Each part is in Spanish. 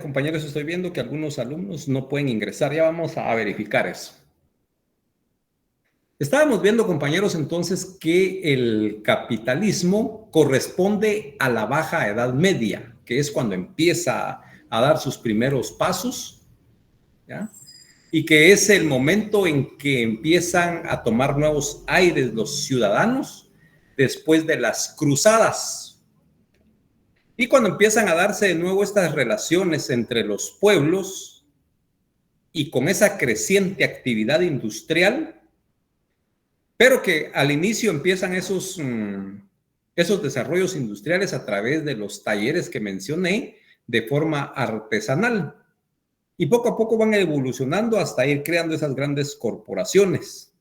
Compañeros, estoy viendo que algunos alumnos no pueden ingresar. Ya vamos a verificar eso. Estábamos viendo, compañeros, entonces que el capitalismo corresponde a la baja edad media, que es cuando empieza a dar sus primeros pasos, ¿ya? Y que es el momento en que empiezan a tomar nuevos aires los ciudadanos después de las cruzadas. Y cuando empiezan a darse de nuevo estas relaciones entre los pueblos y con esa creciente actividad industrial, pero que al inicio empiezan esos desarrollos industriales a través de los talleres que mencioné de forma artesanal. Y poco a poco van evolucionando hasta ir creando esas grandes corporaciones.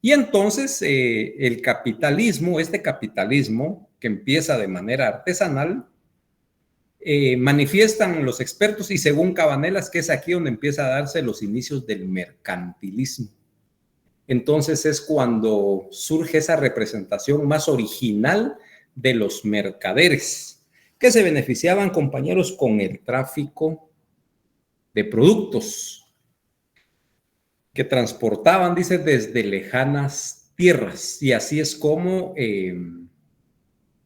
Y entonces el capitalismo, este capitalismo que empieza de manera artesanal, manifiestan los expertos y según Cabanelas que es aquí donde empieza a darse los inicios del mercantilismo. Entonces es cuando surge esa representación más original de los mercaderes que se beneficiaban, compañeros, con el tráfico de productos que transportaban, dice, desde lejanas tierras. Y así es como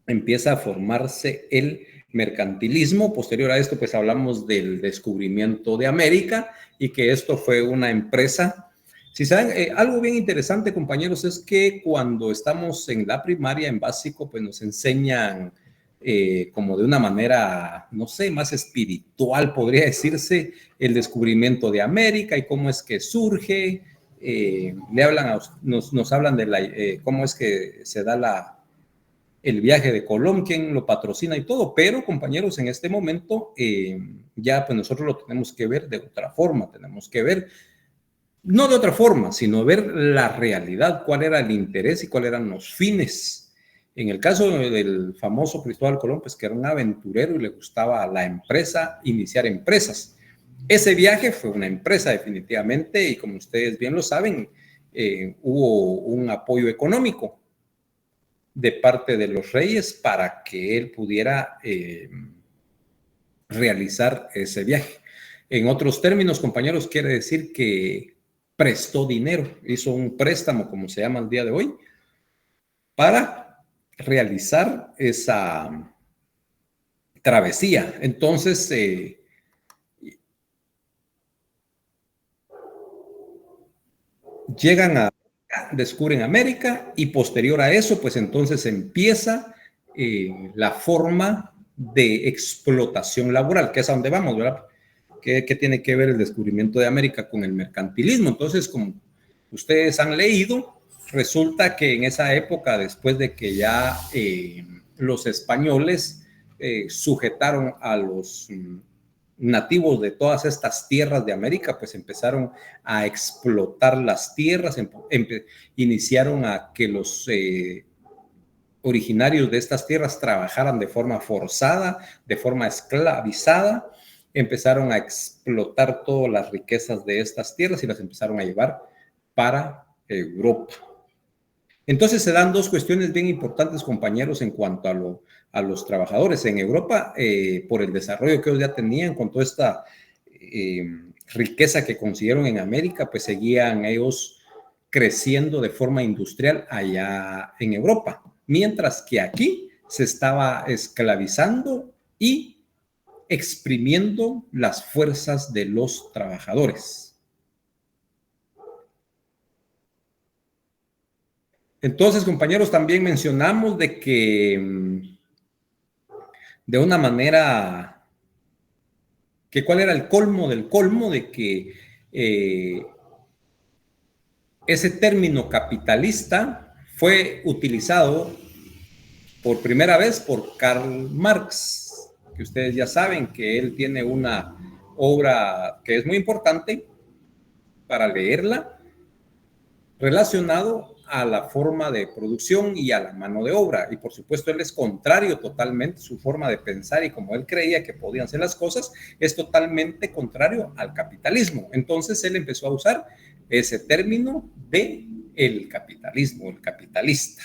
empieza a formarse el mercantilismo. Posterior a esto, pues hablamos del descubrimiento de América y que esto fue una empresa. Si saben, algo bien interesante, compañeros, es que cuando estamos en la primaria, en básico, pues nos enseñan como de una manera, no sé, más espiritual, podría decirse, el descubrimiento de América y cómo es que surge. Nos hablan de cómo es que se da el viaje de Colón, quién lo patrocina y todo, pero compañeros, en este momento ya pues nosotros lo tenemos que ver de otra forma, tenemos que ver, no de otra forma, sino ver la realidad, cuál era el interés y cuáles eran los fines. En el caso del famoso Cristóbal Colón, pues que era un aventurero y le gustaba a la empresa, iniciar empresas. Ese viaje fue una empresa definitivamente y como ustedes bien lo saben, hubo un apoyo económico de parte de los reyes para que él pudiera realizar ese viaje. En otros términos, compañeros, quiere decir que prestó dinero, hizo un préstamo, como se llama el día de hoy, para realizar esa travesía. Entonces, llegan a descubren América y posterior a eso, pues entonces empieza la forma de explotación laboral, que es a donde vamos, ¿verdad? ¿Qué tiene que ver el descubrimiento de América con el mercantilismo? Entonces, como ustedes han leído, resulta que en esa época, después de que ya los españoles sujetaron a los nativos de todas estas tierras de América, pues empezaron a explotar las tierras, iniciaron a que los originarios de estas tierras trabajaran de forma forzada, de forma esclavizada, empezaron a explotar todas las riquezas de estas tierras y las empezaron a llevar para Europa. Entonces se dan dos cuestiones bien importantes, compañeros, en cuanto a los trabajadores. En Europa, por el desarrollo que ellos ya tenían con toda esta riqueza que consiguieron en América, pues seguían ellos creciendo de forma industrial allá en Europa, mientras que aquí se estaba esclavizando y exprimiendo las fuerzas de los trabajadores. Entonces, compañeros, también mencionamos de que de una manera que cuál era el colmo del colmo de que ese término capitalista fue utilizado por primera vez por Karl Marx, que ustedes ya saben que él tiene una obra que es muy importante para leerla, relacionado a la forma de producción y a la mano de obra. Y por supuesto, él es contrario totalmente, su forma de pensar y como él creía que podían ser las cosas, es totalmente contrario al capitalismo. Entonces, él empezó a usar ese término de el capitalismo, el capitalista.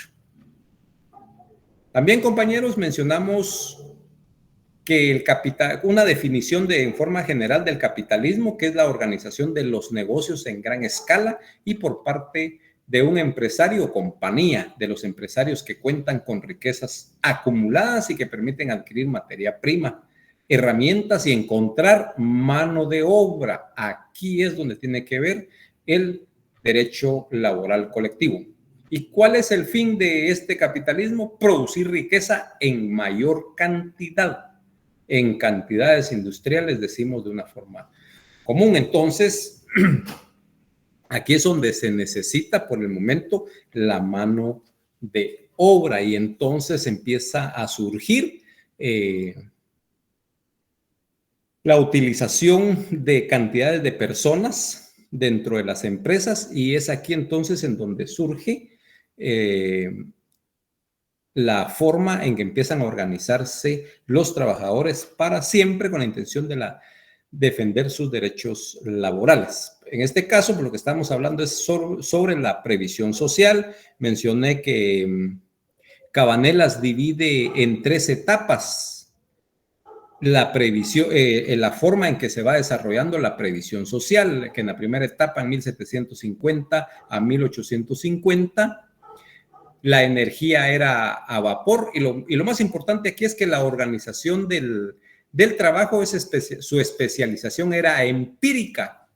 También, compañeros, mencionamos que el capital, una definición en forma general del capitalismo, que es la organización de los negocios en gran escala y por parte de un empresario o compañía, de los empresarios que cuentan con riquezas acumuladas y que permiten adquirir materia prima, herramientas y encontrar mano de obra. Aquí es donde tiene que ver el derecho laboral colectivo. ¿Y cuál es el fin de este capitalismo? Producir riqueza en mayor cantidad. En cantidades industriales, decimos de una forma común. Entonces, aquí es donde se necesita por el momento la mano de obra y entonces empieza a surgir la utilización de cantidades de personas dentro de las empresas y es aquí entonces en donde surge la forma en que empiezan a organizarse los trabajadores para siempre con la intención de defender sus derechos laborales. En este caso, por lo que estamos hablando es sobre la previsión social. Mencioné que Cabanelas divide en 3 etapas la previsión, la forma en que se va desarrollando la previsión social, que en la primera etapa, en 1750 a 1850, la energía era a vapor y lo más importante aquí es que la organización del trabajo, su especialización era empírica.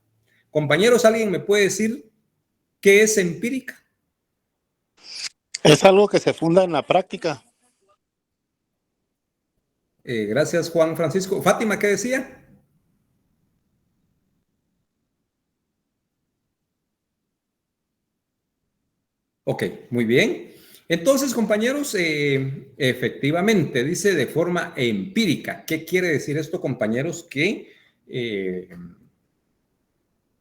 Compañeros, ¿alguien me puede decir qué es empírica? Es algo que se funda en la práctica. Gracias, Juan Francisco. Fátima, ¿qué decía? Ok, muy bien. Entonces, compañeros, efectivamente, dice de forma empírica. ¿Qué quiere decir esto, compañeros? Que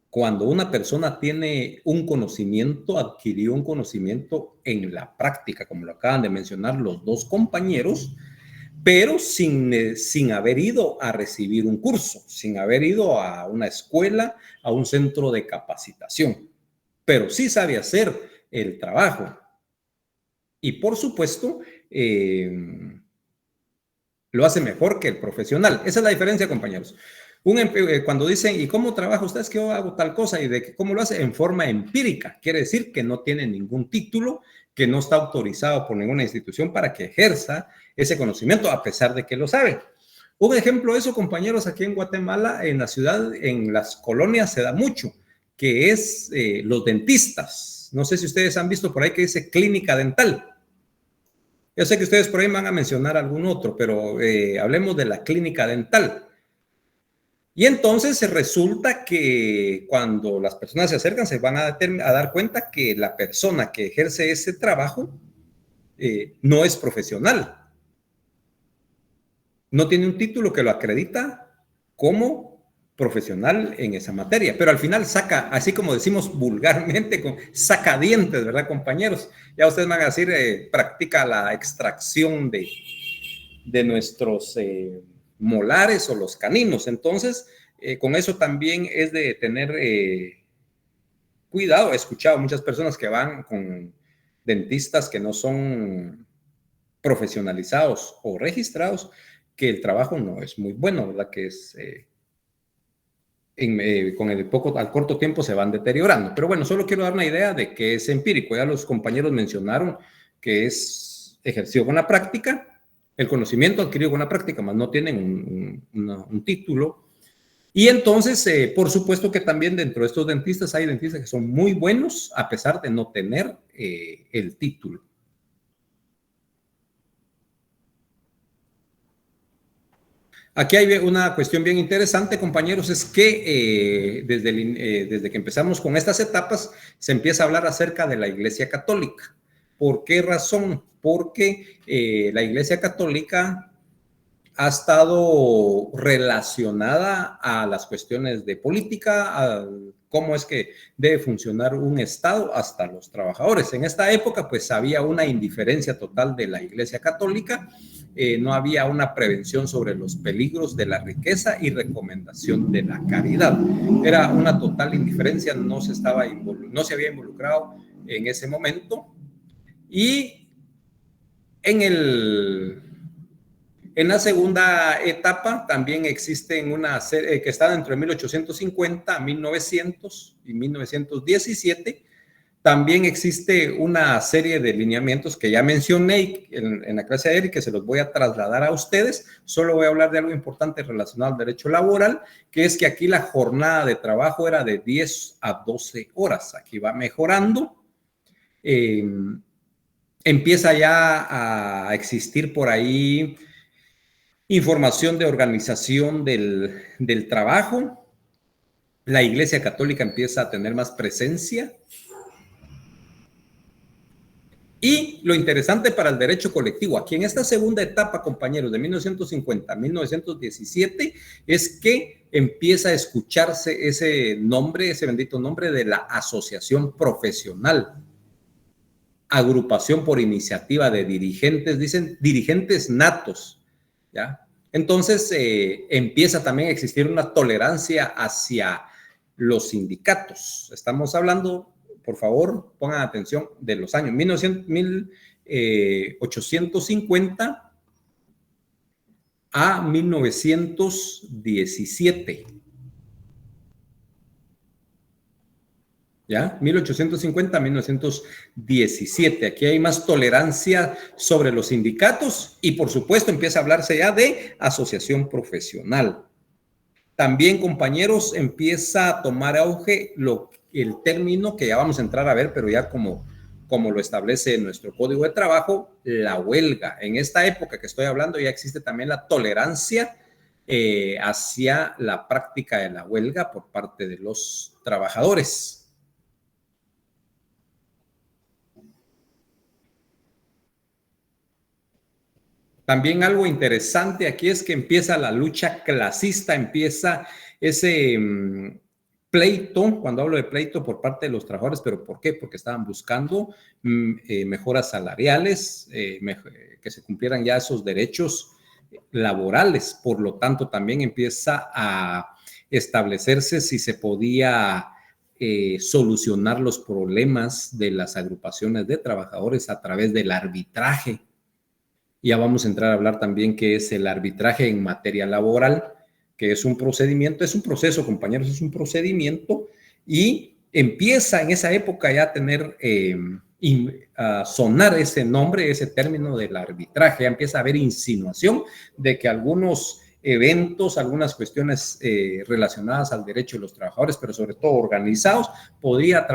cuando una persona tiene un conocimiento, adquirió un conocimiento en la práctica, como lo acaban de mencionar los dos compañeros, pero sin haber ido a recibir un curso, sin haber ido a una escuela, a un centro de capacitación, pero sí sabe hacer el trabajo. Y por supuesto, lo hace mejor que el profesional. Esa es la diferencia, compañeros. Cuando dicen, ¿y cómo trabaja usted? Es que yo hago tal cosa. ¿Y de cómo lo hace? En forma empírica. Quiere decir que no tiene ningún título, que no está autorizado por ninguna institución para que ejerza ese conocimiento, a pesar de que lo sabe. Un ejemplo de eso, compañeros, aquí en Guatemala, en la ciudad, en las colonias se da mucho, que es los dentistas. No sé si ustedes han visto por ahí que dice clínica dental. Yo sé que ustedes por ahí van a mencionar algún otro, pero hablemos de la clínica dental. Y entonces resulta que cuando las personas se acercan se van a dar cuenta que la persona que ejerce ese trabajo no es profesional. No tiene un título que lo acredita como profesional en esa materia, pero al final saca, así como decimos vulgarmente, saca dientes, ¿verdad, compañeros? Ya ustedes van a decir, practica la extracción de nuestros molares o los caninos. Entonces, con eso también es de tener cuidado. He escuchado a muchas personas que van con dentistas que no son profesionalizados o registrados, que el trabajo no es muy bueno, ¿verdad? Que es con el al corto tiempo se van deteriorando. Pero bueno, solo quiero dar una idea de que es empírico. Ya los compañeros mencionaron que es ejercido con la práctica, el conocimiento adquirido con la práctica, más no tienen un título. Y entonces, por supuesto que también dentro de estos dentistas hay dentistas que son muy buenos a pesar de no tener el título. Aquí hay una cuestión bien interesante, compañeros, es que desde que empezamos con estas etapas se empieza a hablar acerca de la Iglesia Católica. ¿Por qué razón? Porque la Iglesia Católica ha estado relacionada a las cuestiones de política, a cómo es que debe funcionar un Estado hasta los trabajadores. En esta época, pues había una indiferencia total de la Iglesia Católica, no había una prevención sobre los peligros de la riqueza y recomendación de la caridad. Era una total indiferencia, no se había involucrado en ese momento. Y en En la segunda etapa también existen una serie que está entre 1850 a 1900 y 1917. También existe una serie de lineamientos que ya mencioné en la clase de ayer y que se los voy a trasladar a ustedes. Solo voy a hablar de algo importante relacionado al derecho laboral, que es que aquí la jornada de trabajo era de 10 a 12 horas. Aquí va mejorando. Empieza ya a existir por ahí información de organización del trabajo. La Iglesia Católica empieza a tener más presencia. Y lo interesante para el derecho colectivo, aquí en esta segunda etapa, compañeros, de 1950 a 1917, es que empieza a escucharse ese nombre, ese bendito nombre de la asociación profesional. Agrupación por iniciativa de dirigentes, dicen dirigentes natos, ¿ya? Entonces empieza también a existir una tolerancia hacia los sindicatos. Estamos hablando, por favor, pongan atención, de los años 1850 a 1917. ¿Ya? 1850 a 1917. Aquí hay más tolerancia sobre los sindicatos y, por supuesto, empieza a hablarse ya de asociación profesional. También, compañeros, empieza a tomar auge el término que ya vamos a entrar a ver, pero ya como lo establece nuestro Código de Trabajo, la huelga. En esta época que estoy hablando ya existe también la tolerancia hacia la práctica de la huelga por parte de los trabajadores. También algo interesante aquí es que empieza la lucha clasista, empieza ese pleito, cuando hablo de pleito por parte de los trabajadores, ¿pero por qué? Porque estaban buscando mejoras salariales, que se cumplieran ya esos derechos laborales. Por lo tanto, también empieza a establecerse si se podía solucionar los problemas de las agrupaciones de trabajadores a través del arbitraje. Ya vamos a entrar a hablar también qué es el arbitraje en materia laboral, que es un procedimiento, es un proceso, compañeros, es un procedimiento y empieza en esa época ya a tener, a sonar ese nombre, ese término del arbitraje, ya empieza a haber insinuación de que algunos eventos, algunas cuestiones relacionadas al derecho de los trabajadores, pero sobre todo organizados, podría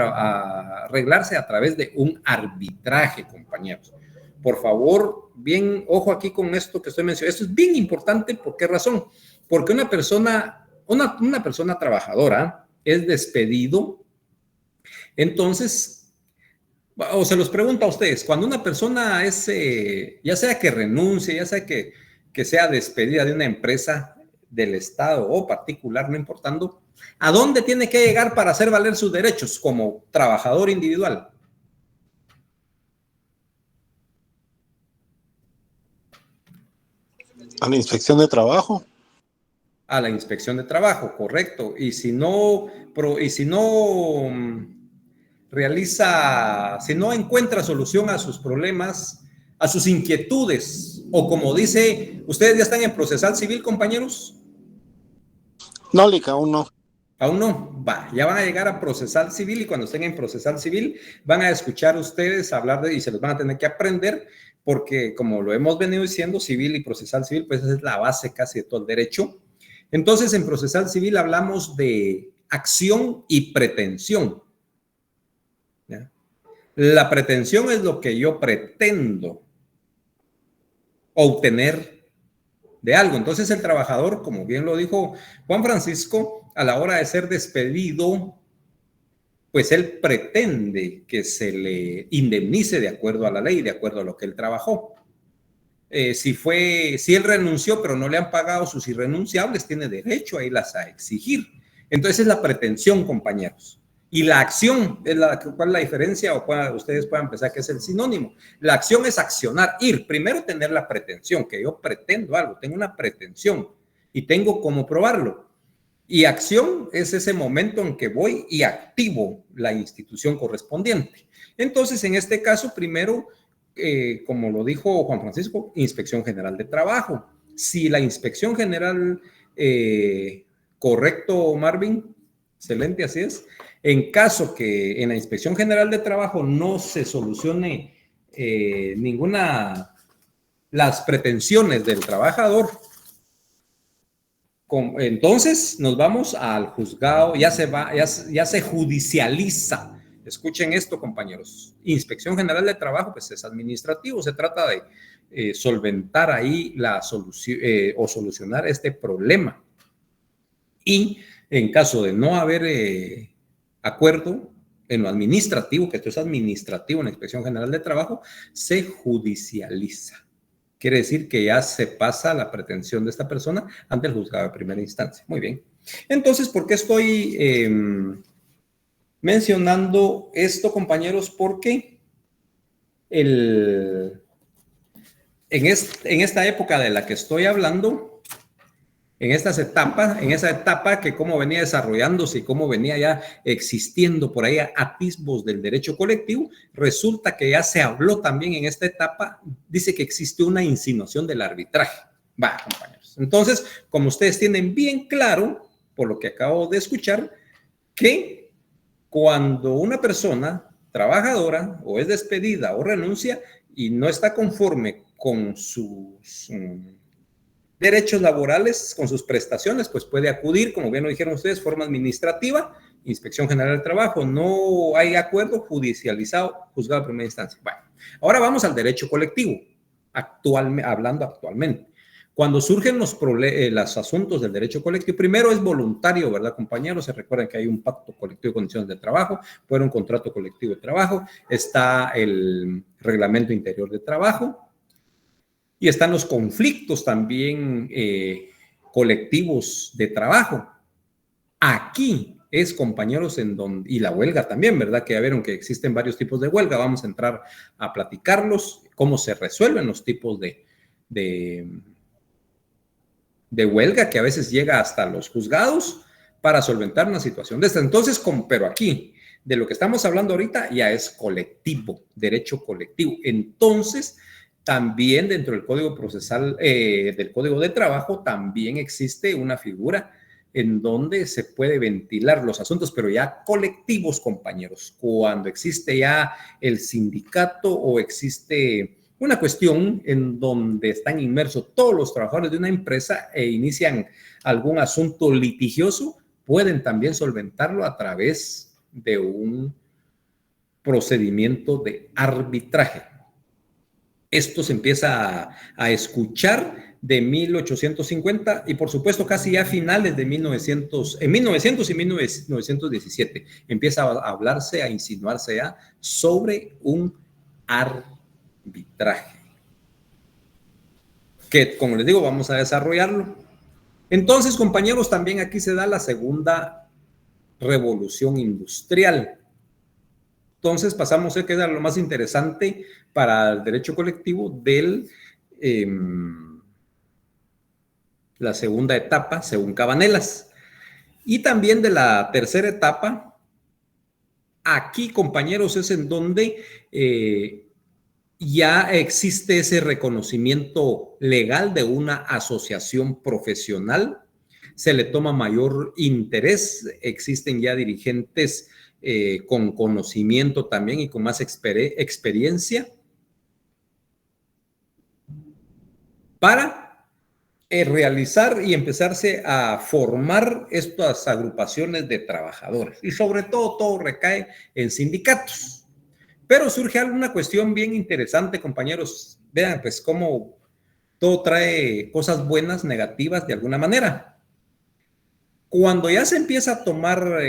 arreglarse a través de un arbitraje, compañeros. Por favor, bien, ojo aquí con esto que estoy mencionando. Esto es bien importante. ¿Por qué razón? Porque una persona trabajadora es despedido. Entonces, o se los pregunto a ustedes, cuando una persona es, ya sea que renuncie, ya sea que sea despedida de una empresa del Estado o particular, no importando, ¿a dónde tiene que llegar para hacer valer sus derechos como trabajador individual? A la inspección de trabajo. A la inspección de trabajo, correcto. Y si no encuentra solución a sus problemas, a sus inquietudes, o como dice, ¿ustedes ya están en procesal civil, compañeros? No, Lica, aún no. Aún no, ya van a llegar a procesal civil y cuando estén en procesal civil van a escuchar ustedes hablar y se los van a tener que aprender porque como lo hemos venido diciendo, civil y procesal civil, pues esa es la base casi de todo el derecho. Entonces, en procesal civil hablamos de acción y pretensión. ¿Ya? La pretensión es lo que yo pretendo obtener de algo. Entonces, el trabajador, como bien lo dijo Juan Francisco, a la hora de ser despedido, pues él pretende que se le indemnice de acuerdo a la ley, de acuerdo a lo que él trabajó. Si él renunció, pero no le han pagado sus irrenunciables, tiene derecho a irlas a exigir. Entonces es la pretensión, compañeros. Y la acción, ¿cuál es la diferencia? O ustedes puedan pensar que es el sinónimo. La acción es accionar, ir. Primero tener la pretensión, que yo pretendo algo, tengo una pretensión y tengo cómo probarlo. Y acción es ese momento en que voy y activo la institución correspondiente. Entonces, en este caso, primero, como lo dijo Juan Francisco, Inspección General de Trabajo. Si la inspección general, correcto, Marvin, excelente, así es. En caso que en la inspección general de trabajo no se solucione las pretensiones del trabajador, entonces nos vamos al juzgado, ya se judicializa. Escuchen esto, compañeros. Inspección General de Trabajo, pues es administrativo, se trata de solventar ahí la solución o solucionar este problema. Y en caso de no haber acuerdo en lo administrativo, que esto es administrativo en la Inspección General de Trabajo, se judicializa. Quiere decir que ya se pasa la pretensión de esta persona ante el juzgado de primera instancia. Muy bien. Entonces, ¿por qué estoy mencionando esto, compañeros? Porque en esta época de la que estoy hablando, en esa etapa que cómo venía desarrollándose y cómo venía ya existiendo por ahí atisbos del derecho colectivo, resulta que ya se habló también en esta etapa, dice que existe una insinuación del arbitraje. Va, compañeros. Entonces, como ustedes tienen bien claro, por lo que acabo de escuchar, que cuando una persona trabajadora o es despedida o renuncia y no está conforme con sus derechos laborales, con sus prestaciones, pues puede acudir, como bien lo dijeron ustedes, forma administrativa, Inspección General del Trabajo. No hay acuerdo, judicializado, juzgado de primera instancia. Bueno, ahora vamos al derecho colectivo, hablando actualmente. Cuando surgen los asuntos del derecho colectivo, primero es voluntario, ¿verdad, compañeros? Se recuerdan que hay un pacto colectivo de condiciones de trabajo, fuera un contrato colectivo de trabajo, está el reglamento interior de trabajo, y están los conflictos también colectivos de trabajo. Aquí es, compañeros, y la huelga también, ¿verdad? Que ya vieron que existen varios tipos de huelga. Vamos a entrar a platicarlos, cómo se resuelven los tipos de huelga, que a veces llega hasta los juzgados para solventar una situación de esta. Entonces, pero aquí, de lo que estamos hablando ahorita, ya es colectivo, derecho colectivo. Entonces, también dentro del Código Procesal, del Código de Trabajo, también existe una figura en donde se puede ventilar los asuntos, pero ya colectivos, compañeros. Cuando existe ya el sindicato o existe una cuestión en donde están inmersos todos los trabajadores de una empresa e inician algún asunto litigioso, pueden también solventarlo a través de un procedimiento de arbitraje. Esto se empieza a escuchar de 1850 y por supuesto casi ya a finales de 1900 y 1917 empieza a hablarse, a insinuarse ya sobre un arbitraje. Que, como les digo, vamos a desarrollarlo. Entonces, compañeros, también aquí se da la segunda revolución industrial. Entonces pasamos a quedar lo más interesante para el derecho colectivo de la segunda etapa, según Cabanelas. Y también de la tercera etapa, aquí, compañeros, es en donde ya existe ese reconocimiento legal de una asociación profesional, se le toma mayor interés, existen ya dirigentes con conocimiento también y con más experiencia para realizar y empezarse a formar estas agrupaciones de trabajadores. Y sobre todo recae en sindicatos. Pero surge alguna cuestión bien interesante, compañeros. Vean, pues, cómo todo trae cosas buenas, negativas, de alguna manera. Cuando ya se empieza a tomar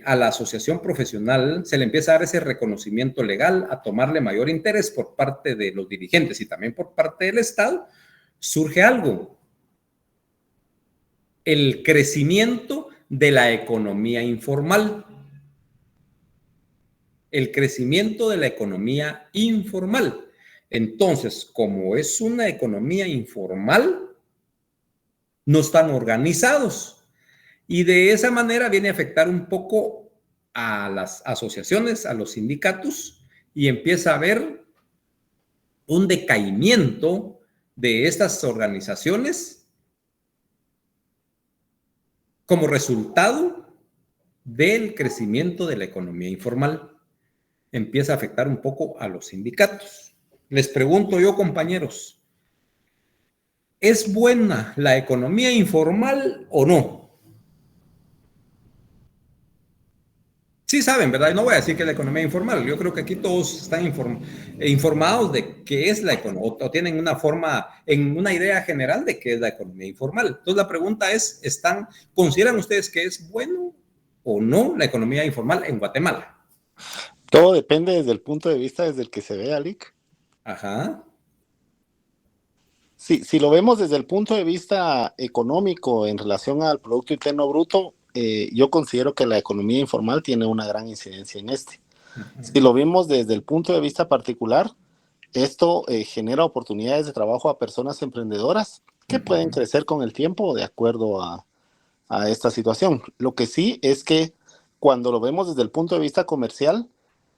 a la asociación profesional, se le empieza a dar ese reconocimiento legal, a tomarle mayor interés por parte de los dirigentes y también por parte del Estado, surge algo: el crecimiento de la economía informal. El crecimiento de la economía informal. Entonces, como es una economía informal, no están organizados. Y de esa manera viene a afectar un poco a las asociaciones, a los sindicatos, y empieza a haber un decaimiento de estas organizaciones como resultado del crecimiento de la economía informal. Empieza a afectar un poco a los sindicatos. Les pregunto yo, compañeros, ¿es buena la economía informal o no? Sí saben, ¿verdad? No voy a decir que es la economía informal. Yo creo que aquí todos están informados de qué es la economía, o tienen una forma, en una idea general de qué es la economía informal. Entonces la pregunta es, ¿consideran ustedes que es bueno o no la economía informal en Guatemala? Todo depende desde el punto de vista desde el que se ve, Alic. Ajá. Sí, si lo vemos desde el punto de vista económico en relación al Producto Interno Bruto, yo considero que la economía informal tiene una gran incidencia en este. Si lo vemos desde el punto de vista particular, esto genera oportunidades de trabajo a personas emprendedoras que pueden crecer con el tiempo de acuerdo a esta situación. Lo que sí es que cuando lo vemos desde el punto de vista comercial,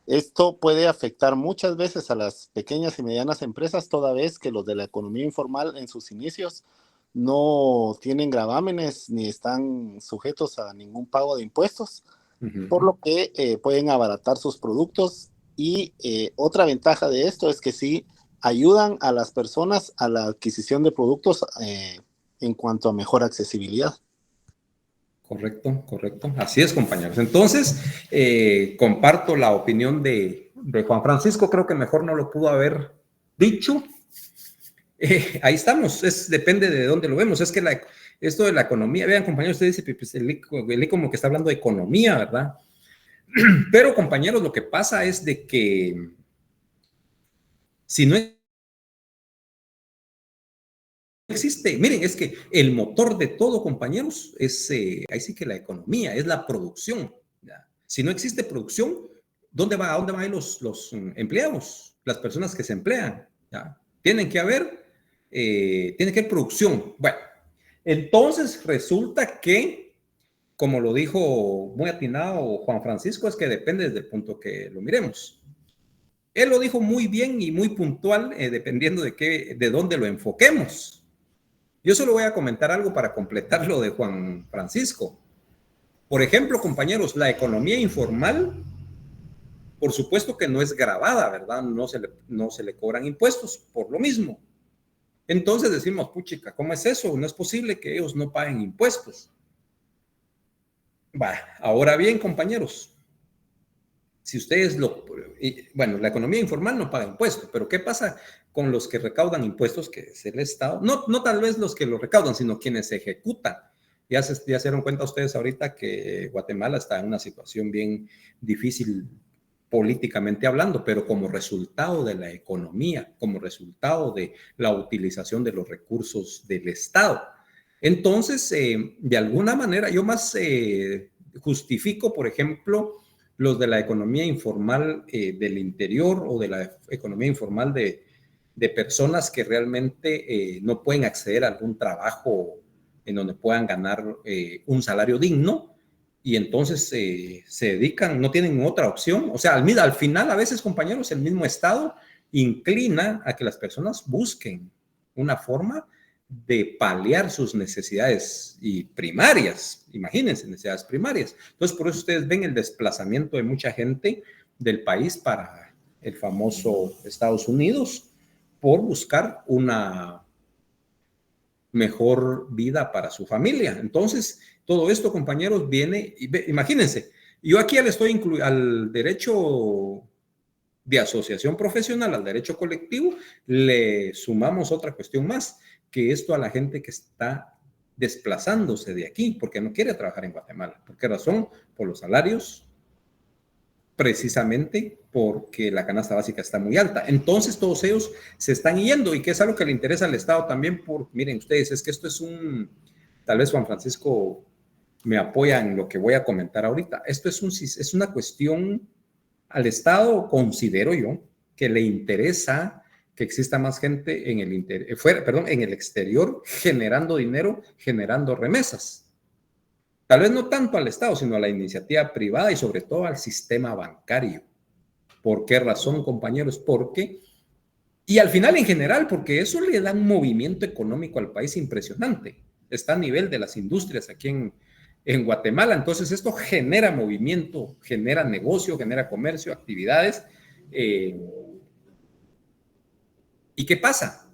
esto puede afectar muchas veces a las pequeñas y medianas empresas, toda vez que los de la economía informal en sus inicios no tienen gravámenes ni están sujetos a ningún pago de impuestos, por lo que pueden abaratar sus productos. Y otra ventaja de esto es que sí ayudan a las personas a la adquisición de productos en cuanto a mejor accesibilidad. Correcto, correcto. Así es, compañeros. Entonces, comparto la opinión de Juan Francisco. Creo que mejor no lo pudo haber dicho. Ahí estamos. Depende de dónde lo vemos. Es que esto de la economía, vean, compañeros, usted dice, pues, el como que está hablando de economía, ¿verdad? Pero, compañeros, lo que pasa es de que si no existe, miren, es que el motor de todo, compañeros, ahí sí que la economía, es la producción. ¿Ya? Si no existe producción, ¿a dónde van a ir los empleados? Las personas que se emplean. ¿Ya? Tiene que haber producción. Bueno, entonces resulta que, como lo dijo muy atinado Juan Francisco, es que depende desde el punto que lo miremos. Él lo dijo muy bien y muy puntual, dependiendo de dónde lo enfoquemos. Yo solo voy a comentar algo para completar lo de Juan Francisco. Por ejemplo, compañeros, la economía informal, por supuesto que no es gravada, ¿verdad? No se le cobran impuestos por lo mismo. Entonces decimos, puchica, ¿cómo es eso? No es posible que ellos no paguen impuestos. Ahora bien, compañeros, si ustedes bueno, la economía informal no paga impuestos, pero ¿qué pasa con los que recaudan impuestos, que es el Estado? No tal vez los que lo recaudan, sino quienes ejecutan. Ya se dieron cuenta ustedes ahorita que Guatemala está en una situación bien difícil políticamente hablando, pero como resultado de la economía, como resultado de la utilización de los recursos del Estado. Entonces, de alguna manera, yo más justifico, por ejemplo, los de la economía informal del interior o de la economía informal de personas que realmente no pueden acceder a algún trabajo en donde puedan ganar un salario digno y entonces se dedican, no tienen otra opción. O sea, al final, a veces, compañeros, el mismo Estado inclina a que las personas busquen una forma de paliar sus necesidades primarias, imagínense, necesidades primarias. Entonces, por eso ustedes ven el desplazamiento de mucha gente del país para el famoso Estados Unidos por buscar una mejor vida para su familia. Entonces, todo esto, compañeros, viene, imagínense, yo aquí le estoy al derecho de asociación profesional, al derecho colectivo, le sumamos otra cuestión más, que esto a la gente que está desplazándose de aquí, porque no quiere trabajar en Guatemala. ¿Por qué razón? Por los salarios, precisamente porque la canasta básica está muy alta. Entonces todos ellos se están yendo y que es algo que le interesa al Estado también miren ustedes, es que esto es tal vez Juan Francisco me apoya en lo que voy a comentar ahorita. Esto es una cuestión al Estado, considero yo, que le interesa que exista más gente en el exterior generando dinero, generando remesas. Tal vez no tanto al Estado, sino a la iniciativa privada y sobre todo al sistema bancario. ¿Por qué razón, compañeros? Porque Y al final en general, porque eso le da un movimiento económico al país impresionante. Está a nivel de las industrias aquí en Guatemala. Entonces esto genera movimiento, genera negocio, genera comercio, actividades. ¿Y qué pasa?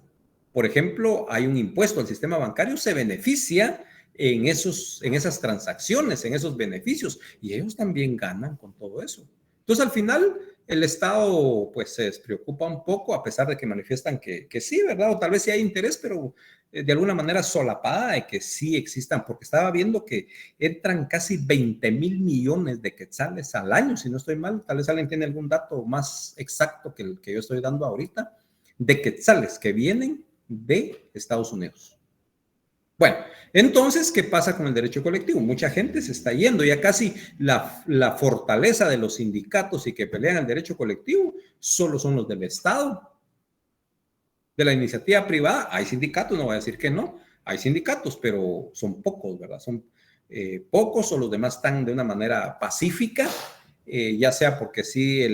Por ejemplo, hay un impuesto al sistema bancario, se beneficia en esas transacciones, en esos beneficios, y ellos también ganan con todo eso. Entonces, al final, el Estado pues se despreocupa un poco, a pesar de que manifiestan que sí, ¿verdad? O tal vez sí hay interés, pero de alguna manera solapada de que sí existan, porque estaba viendo que entran casi 20,000 millones de quetzales al año, si no estoy mal. Tal vez alguien tiene algún dato más exacto que el que yo estoy dando ahorita, de quetzales que vienen de Estados Unidos. Bueno, entonces, ¿qué pasa con el derecho colectivo? Mucha gente se está yendo, ya casi la fortaleza de los sindicatos y que pelean el derecho colectivo solo son los del Estado. De la iniciativa privada, hay sindicatos, no voy a decir que no, hay sindicatos, pero son pocos, ¿verdad? Son pocos, o los demás están de una manera pacífica, ya sea porque sí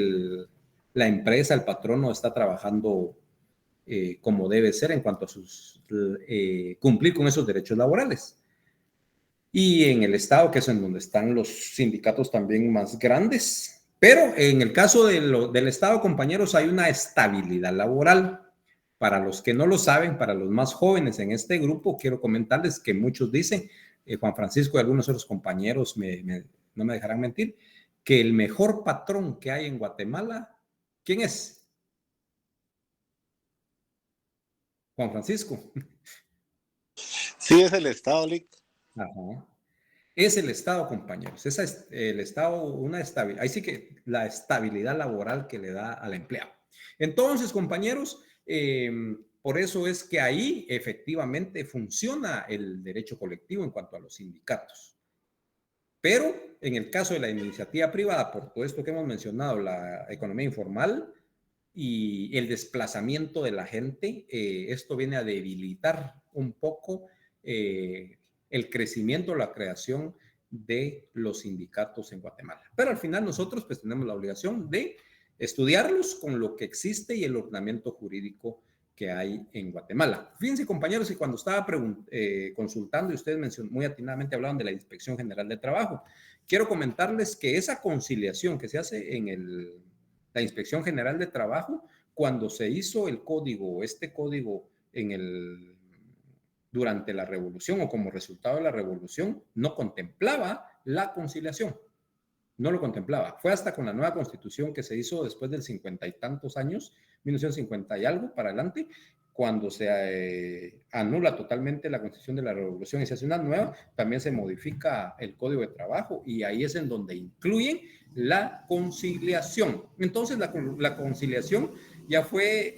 la empresa, el patrono está trabajando como debe ser en cuanto a cumplir con esos derechos laborales. Y en el Estado, que es en donde están los sindicatos también más grandes. Pero en el caso del Estado, compañeros, hay una estabilidad laboral. Para los que no lo saben, para los más jóvenes en este grupo, quiero comentarles que muchos dicen, Juan Francisco y algunos otros compañeros no me dejarán mentir, que el mejor patrón que hay en Guatemala, ¿quién es? Juan Francisco. Sí, es el Estado, Lick. Ajá. Es el Estado, compañeros. El Estado, una estabilidad. Ahí sí que la estabilidad laboral que le da al empleado. Entonces, compañeros, por eso es que ahí efectivamente funciona el derecho colectivo en cuanto a los sindicatos. Pero en el caso de la iniciativa privada, por todo esto que hemos mencionado, la economía informal y el desplazamiento de la gente, esto viene a debilitar un poco el crecimiento, la creación de los sindicatos en Guatemala. Pero al final nosotros pues tenemos la obligación de estudiarlos con lo que existe y el ordenamiento jurídico que hay en Guatemala. Fíjense, compañeros, y cuando estaba consultando y ustedes muy atinadamente hablaban de la Inspección General de Trabajo, quiero comentarles que esa conciliación que se hace en la Inspección General de Trabajo, cuando se hizo el código, este código durante la revolución o como resultado de la revolución, no contemplaba la conciliación. No lo contemplaba. Fue hasta con la nueva constitución que se hizo después del 50 y tantos años, 1950 y algo para adelante, cuando se anula totalmente la constitución de la revolución y se hace una nueva, también se modifica el código de trabajo y ahí es en donde incluyen la conciliación. Entonces la conciliación ya fue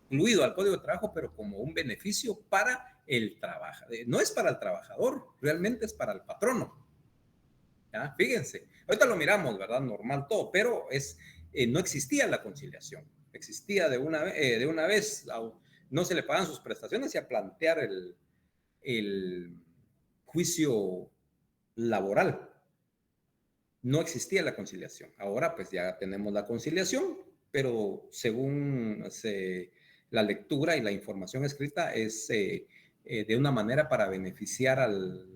incluido al código de trabajo, pero como un beneficio para el trabajador. No es para el trabajador, realmente es para el patrono. ¿Ya? Fíjense, ahorita lo miramos, ¿verdad? Normal todo, pero no existía la conciliación. Existía de una vez, no se le pagan sus prestaciones y a plantear el juicio laboral. No existía la conciliación. Ahora pues ya tenemos la conciliación, pero según la lectura y la información escrita es de una manera para beneficiar al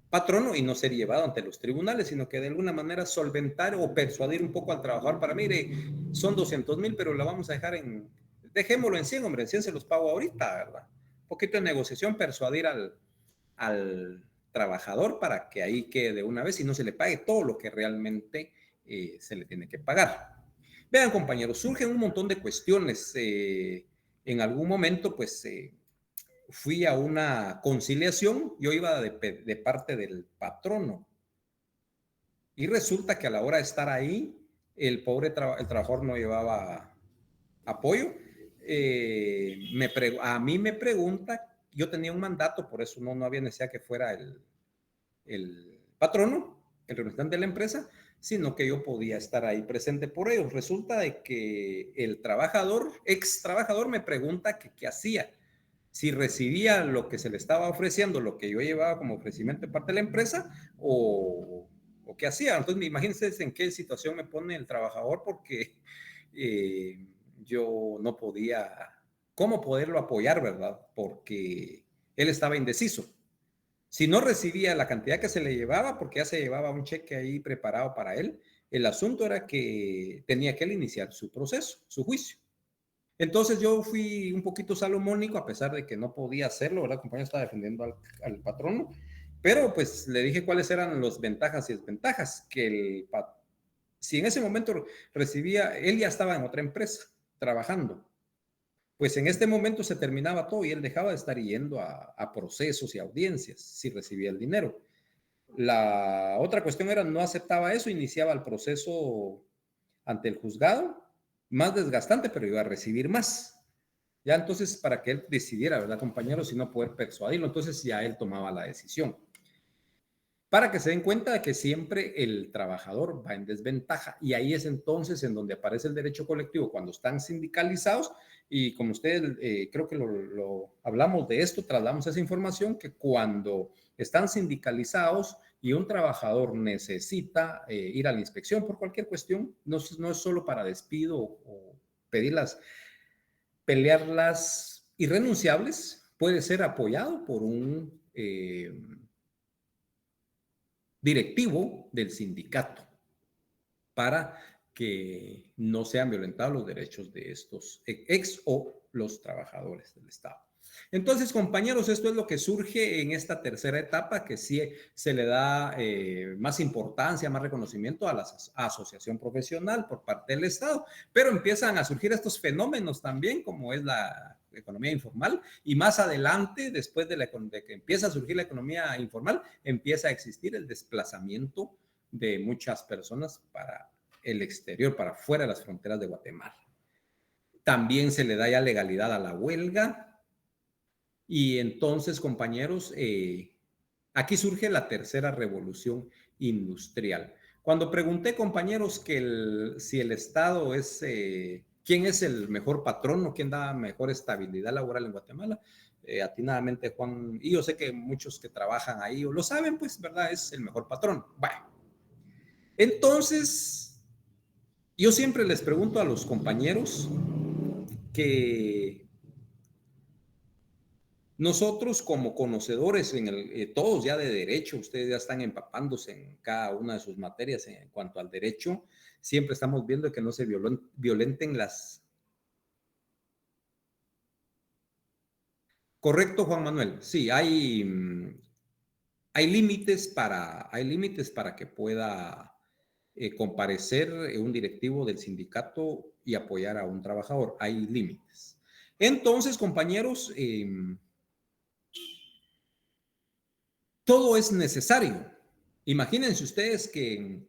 patrono y no ser llevado ante los tribunales, sino que de alguna manera solventar o persuadir un poco al trabajador para, mire, son 200,000, pero la vamos a dejar dejémoslo en 100, hombre, en 100 se los pago ahorita, ¿verdad? Un poquito de negociación, persuadir al trabajador para que ahí quede de una vez y no se le pague todo lo que realmente se le tiene que pagar. Vean, compañeros, surgen un montón de cuestiones. En algún momento, pues, fui a una conciliación, yo iba de parte del patrono y resulta que a la hora de estar ahí, el pobre el trabajador no llevaba apoyo. A mí me pregunta, yo tenía un mandato, por eso no había necesidad que fuera el patrono, el representante de la empresa, sino que yo podía estar ahí presente por ellos. Resulta de que el ex trabajador me pregunta que qué hacía, si recibía lo que se le estaba ofreciendo, lo que yo llevaba como ofrecimiento de parte de la empresa, o qué hacía. Entonces, imagínense en qué situación me pone el trabajador, porque yo no podía, ¿cómo poderlo apoyar, verdad? Porque él estaba indeciso. Si no recibía la cantidad que se le llevaba, porque ya se llevaba un cheque ahí preparado para él, el asunto era que tenía que él iniciar su proceso, su juicio. Entonces yo fui un poquito salomónico, a pesar de que no podía hacerlo, ¿verdad? El compañero estaba defendiendo al patrono, pero pues le dije cuáles eran las ventajas y desventajas, que si en ese momento recibía, él ya estaba en otra empresa trabajando, pues en este momento se terminaba todo y él dejaba de estar yendo a procesos y audiencias si recibía el dinero. La otra cuestión era, no aceptaba eso, iniciaba el proceso ante el juzgado, más desgastante, pero iba a recibir más. Ya entonces, para que él decidiera, ¿verdad, compañeros? Y no poder persuadirlo, entonces ya él tomaba la decisión. Para que se den cuenta de que siempre el trabajador va en desventaja. Y ahí es entonces en donde aparece el derecho colectivo, cuando están sindicalizados. Y como ustedes, creo que lo hablamos de esto, trasladamos esa información, que cuando están sindicalizados y un trabajador necesita ir a la inspección por cualquier cuestión, no es solo para despido o pedirlas, pelearlas irrenunciables, puede ser apoyado por un directivo del sindicato para que no sean violentados los derechos de estos ex o los trabajadores del Estado. Entonces, compañeros, esto es lo que surge en esta tercera etapa, que sí se le da más importancia, más reconocimiento a la asociación profesional por parte del Estado, pero empiezan a surgir estos fenómenos también, como es la economía informal, y más adelante, después de que empieza a surgir la economía informal, empieza a existir el desplazamiento de muchas personas para el exterior, para fuera de las fronteras de Guatemala. También se le da ya legalidad a la huelga. Y entonces, compañeros, aquí surge la tercera revolución industrial. Cuando pregunté, compañeros, que si el Estado es, quién es el mejor patrón o quién da mejor estabilidad laboral en Guatemala, atinadamente Juan, y yo sé que muchos que trabajan ahí o lo saben, pues, ¿verdad? Es el mejor patrón. Bueno, entonces, yo siempre les pregunto a los compañeros que nosotros como conocedores, todos ya de derecho, ustedes ya están empapándose en cada una de sus materias en cuanto al derecho, siempre estamos viendo que no se violenten las... Correcto, Juan Manuel. Sí, hay límites para que pueda comparecer un directivo del sindicato y apoyar a un trabajador. Hay límites. Entonces, compañeros, todo es necesario. Imagínense ustedes que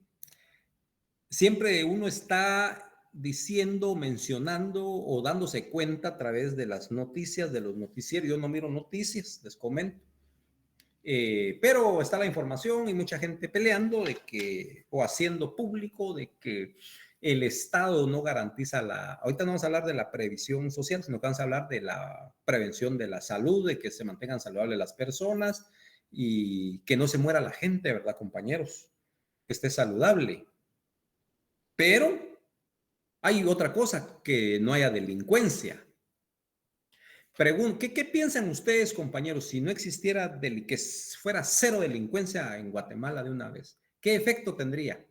siempre uno está diciendo, mencionando o dándose cuenta a través de las noticias, de los noticieros. Yo no miro noticias, les comento. Pero está la información y mucha gente peleando de que, o haciendo público de que el Estado no garantiza ahorita no vamos a hablar de la previsión social, sino que vamos a hablar de la prevención de la salud, de que se mantengan saludables las personas y que no se muera la gente, ¿verdad, compañeros? Que esté saludable. Pero hay otra cosa, que no haya delincuencia. ¿Qué piensan ustedes, compañeros, si no existiera, que fuera cero delincuencia en Guatemala de una vez? ¿Qué efecto tendría?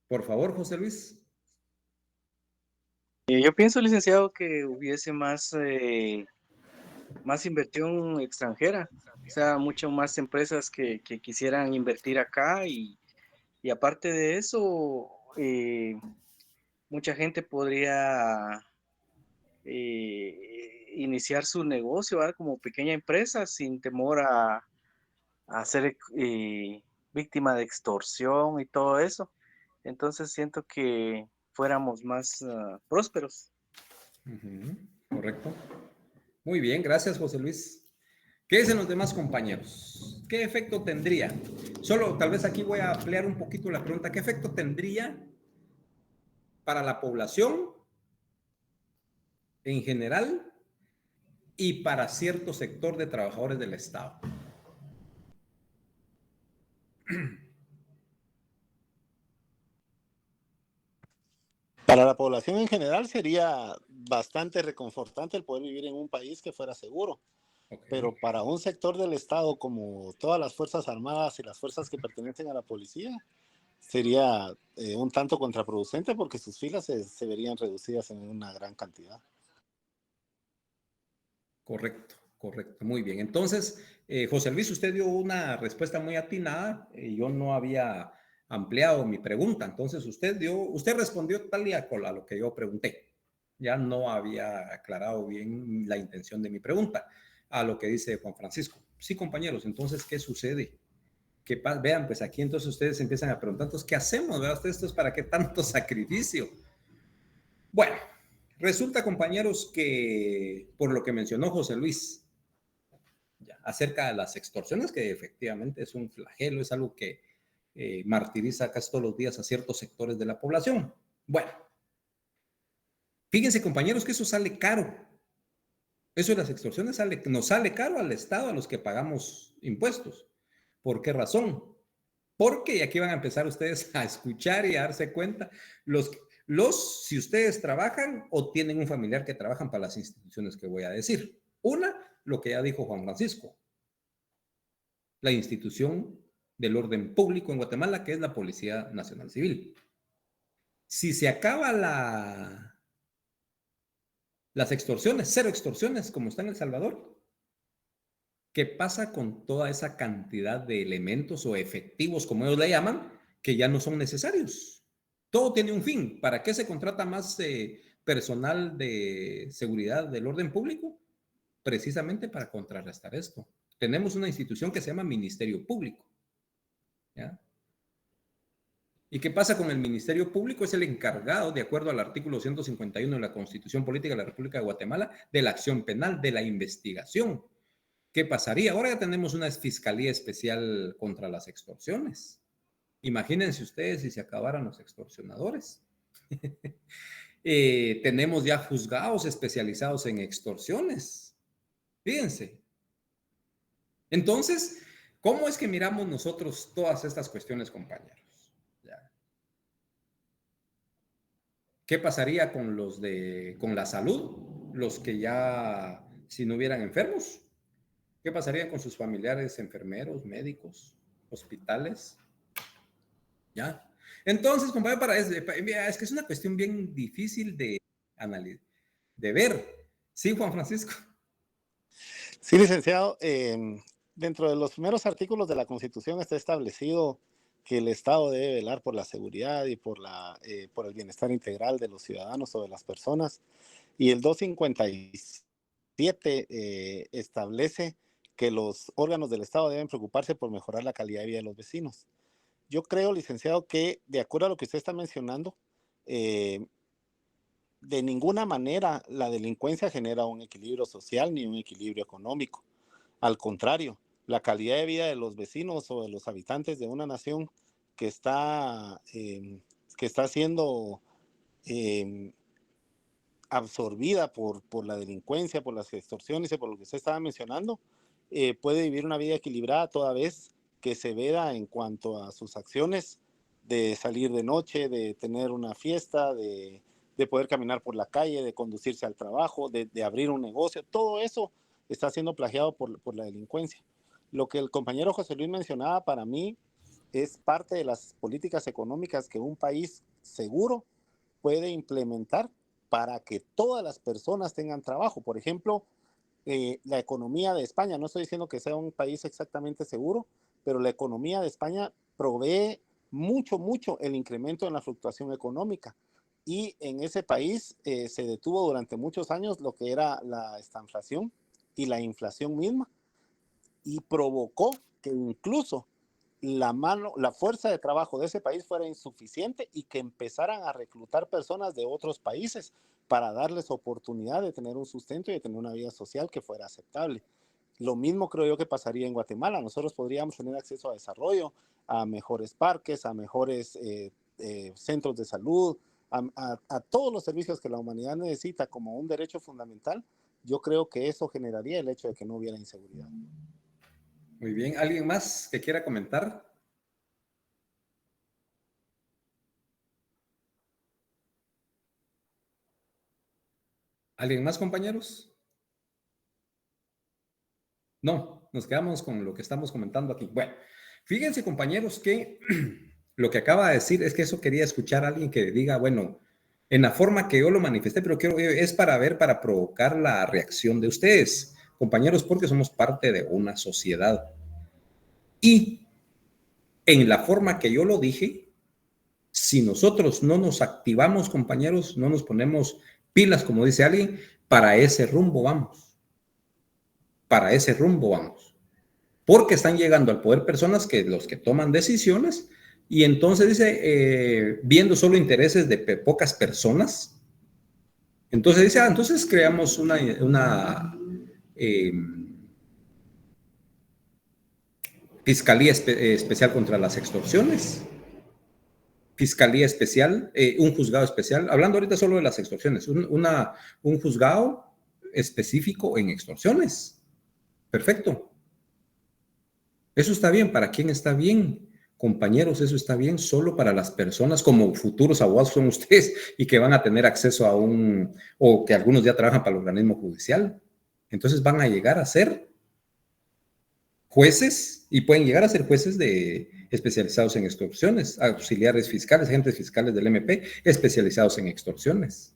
Por favor, José Luis. Yo pienso, licenciado, que hubiese más inversión extranjera, o sea, mucho más empresas que quisieran invertir acá y aparte de eso, mucha gente podría iniciar su negocio, ¿verdad? Como pequeña empresa sin temor a ser víctima de extorsión y todo eso. Entonces siento que fuéramos más prósperos. Correcto. Muy bien, gracias, José Luis. ¿Qué dicen los demás compañeros? ¿Qué efecto tendría? Solo tal vez aquí voy a ampliar un poquito la pregunta. ¿Qué efecto tendría para la población en general y para cierto sector de trabajadores del Estado? Para la población en general sería bastante reconfortante el poder vivir en un país que fuera seguro. Okay. Pero para un sector del Estado como todas las Fuerzas Armadas y las fuerzas que pertenecen a la policía, sería un tanto contraproducente porque sus filas se verían reducidas en una gran cantidad. Correcto, correcto, muy bien. Entonces, José Luis, usted dio una respuesta muy atinada. Yo no había ampliado mi pregunta, entonces usted respondió tal y a lo que yo pregunté. Ya no había aclarado bien la intención de mi pregunta a lo que dice Juan Francisco. Sí, compañeros, entonces, ¿qué sucede? Que vean, pues aquí entonces ustedes empiezan a preguntar, entonces, ¿qué hacemos? ¿Verdad? ¿Esto es para qué tanto sacrificio? Bueno, resulta, compañeros, que por lo que mencionó José Luis, ya, acerca de las extorsiones, que efectivamente es un flagelo, es algo que martiriza casi todos los días a ciertos sectores de la población. Bueno, fíjense, compañeros, que eso sale caro. Eso de las extorsiones nos sale caro al Estado, a los que pagamos impuestos. ¿Por qué razón? Porque, y aquí van a empezar ustedes a escuchar y a darse cuenta, si ustedes trabajan o tienen un familiar que trabajan para las instituciones que voy a decir. Una, lo que ya dijo Juan Francisco, la institución del orden público en Guatemala, que es la Policía Nacional Civil. Si se acaba las extorsiones, 0 extorsiones, como está en El Salvador, ¿qué pasa con toda esa cantidad de elementos o efectivos, como ellos le llaman, que ya no son necesarios? Todo tiene un fin. ¿Para qué se contrata más personal de seguridad del orden público? Precisamente para contrarrestar esto. Tenemos una institución que se llama Ministerio Público. ¿Ya? ¿Y qué pasa con el Ministerio Público? Es el encargado, de acuerdo al artículo 151 de la Constitución Política de la República de Guatemala, de la acción penal, de la investigación. ¿Qué pasaría? Ahora ya tenemos una Fiscalía Especial contra las Extorsiones. Imagínense ustedes si se acabaran los extorsionadores. Tenemos ya juzgados especializados en extorsiones. Fíjense. Entonces, ¿cómo es que miramos nosotros todas estas cuestiones, compañeros? ¿Ya? ¿Qué pasaría con con la salud? Los que ya, si no hubieran enfermos. ¿Qué pasaría con sus familiares, enfermeros, médicos, hospitales? ¿Ya? Entonces, compañero, es que es una cuestión bien difícil de analizar, de ver. Sí, Juan Francisco. Sí, licenciado. Dentro de los primeros artículos de la Constitución está establecido que el Estado debe velar por la seguridad y por el bienestar integral de los ciudadanos o de las personas. Y el 257 establece que los órganos del Estado deben preocuparse por mejorar la calidad de vida de los vecinos. Yo creo, licenciado, que de acuerdo a lo que usted está mencionando, de ninguna manera la delincuencia genera un equilibrio social ni un equilibrio económico. Al contrario, la calidad de vida de los vecinos o de los habitantes de una nación que está siendo eh, absorbida por la delincuencia, por las extorsiones y por lo que usted estaba mencionando, puede vivir una vida equilibrada toda vez que se veda en cuanto a sus acciones de salir de noche, de tener una fiesta, de poder caminar por la calle, de conducirse al trabajo, de abrir un negocio. Todo eso está siendo plagiado por la delincuencia. Lo que el compañero José Luis mencionaba para mí es parte de las políticas económicas que un país seguro puede implementar para que todas las personas tengan trabajo. Por ejemplo, la economía de España, no estoy diciendo que sea un país exactamente seguro, pero la economía de España provee mucho el incremento en la fluctuación económica. Y en ese país se detuvo durante muchos años lo que era la estanflación y la inflación misma, y provocó que incluso la fuerza de trabajo de ese país fuera insuficiente y que empezaran a reclutar personas de otros países para darles oportunidad de tener un sustento y de tener una vida social que fuera aceptable. Lo mismo creo yo que pasaría en Guatemala. Nosotros podríamos tener acceso a desarrollo, a mejores parques, a mejores centros de salud, a todos los servicios que la humanidad necesita como un derecho fundamental. Yo creo que eso generaría el hecho de que no hubiera inseguridad. Muy bien. ¿Alguien más que quiera comentar? ¿Alguien más, compañeros? No, nos quedamos con lo que estamos comentando aquí. Bueno, fíjense, compañeros, que lo que acaba de decir es que eso quería escuchar a alguien que diga, bueno, en la forma que yo lo manifesté, pero es para ver, para provocar la reacción de ustedes, compañeros, porque somos parte de una sociedad. Y en la forma que yo lo dije, si nosotros no nos activamos, compañeros, no nos ponemos pilas, como dice alguien, para ese rumbo vamos. Para ese rumbo vamos. Porque están llegando al poder personas que los que toman decisiones y entonces dice, viendo solo intereses de pocas personas, entonces dice, entonces creamos una fiscalía especial contra las extorsiones, fiscalía especial, un juzgado especial, hablando ahorita solo de las extorsiones, un juzgado específico en extorsiones. Perfecto. Eso está bien. ¿Para quién está bien? Compañeros, eso está bien solo para las personas como futuros abogados son ustedes y que van a tener acceso a o que algunos ya trabajan para el organismo judicial. Entonces van a llegar a ser jueces y pueden llegar a ser jueces especializados en extorsiones, auxiliares fiscales, agentes fiscales del MP especializados en extorsiones.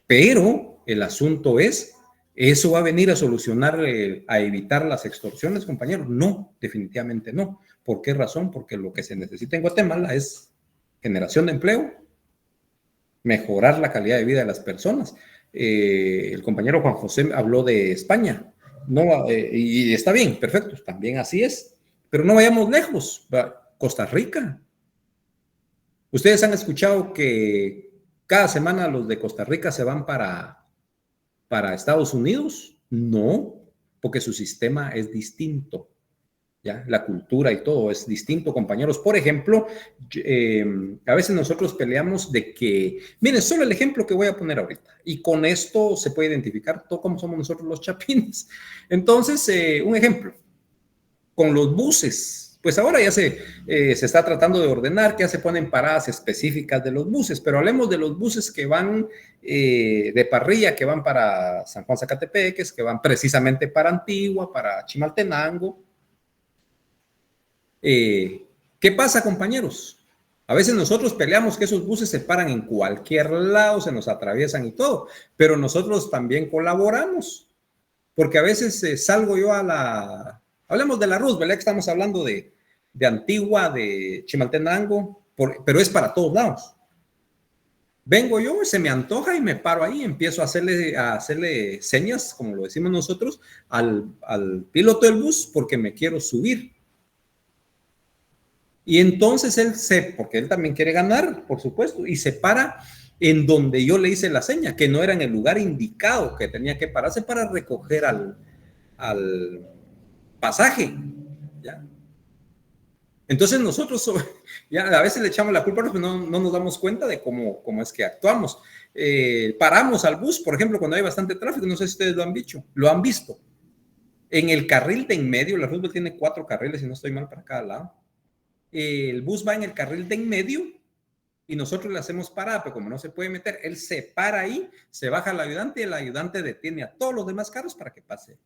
Pero el asunto es, ¿eso va a venir a solucionar, a evitar las extorsiones, compañeros? No, definitivamente no. ¿Por qué razón? Porque lo que se necesita en Guatemala es generación de empleo, mejorar la calidad de vida de las personas. El compañero Juan José habló de España, no, y está bien, perfecto, también así es, pero no vayamos lejos. Costa Rica. Ustedes han escuchado que cada semana los de Costa Rica se van para Estados Unidos. No, porque su sistema es distinto. ¿Ya? La cultura y todo es distinto, compañeros. Por ejemplo, a veces nosotros peleamos de que, miren, solo el ejemplo que voy a poner ahorita, y con esto se puede identificar todo cómo somos nosotros los chapines. Entonces, un ejemplo, con los buses, pues ahora ya se está tratando de ordenar, que ya se ponen paradas específicas de los buses, pero hablemos de los buses que van de parrilla, que van para San Juan Zacatepeques, que van precisamente para Antigua, para Chimaltenango. ¿Qué pasa, compañeros? A veces nosotros peleamos que esos buses se paran en cualquier lado, se nos atraviesan y todo, pero nosotros también colaboramos, porque a veces salgo yo hablemos de la Roosevelt, que estamos hablando de Antigua, de Chimaltenango, pero es para todos lados. Vengo yo, se me antoja y me paro ahí, empiezo a hacerle señas, como lo decimos nosotros, al piloto del bus porque me quiero subir. Y entonces porque él también quiere ganar, por supuesto, y se para en donde yo le hice la seña, que no era en el lugar indicado que tenía que pararse para recoger al pasaje. ¿Ya? Entonces nosotros ya a veces le echamos la culpa, pero no nos damos cuenta de cómo es que actuamos. Paramos al bus, por ejemplo, cuando hay bastante tráfico, no sé si ustedes lo han visto. En el carril de en medio, la Roosevelt tiene 4 carriles, si no estoy mal, para cada lado. El bus va en el carril de en medio y nosotros le hacemos parada, pero como no se puede meter, él se para ahí, se baja el ayudante y el ayudante detiene a todos los demás carros para que pase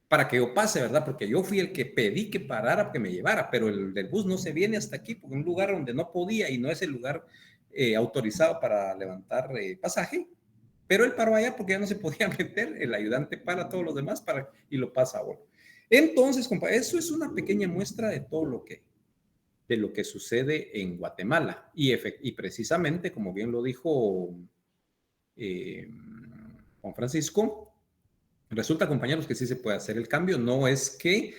para que yo pase, ¿verdad? Porque yo fui el que pedí que parara, que me llevara, pero el del bus no se viene hasta aquí, porque es un lugar donde no podía y no es el lugar autorizado para levantar pasaje, pero él paró allá porque ya no se podía meter, el ayudante para a todos los demás y lo pasa ahora. Entonces, compa, eso es una pequeña muestra de todo de lo que sucede en Guatemala. Y precisamente, como bien lo dijo Juan Francisco, resulta, compañeros, que sí se puede hacer el cambio. No es que,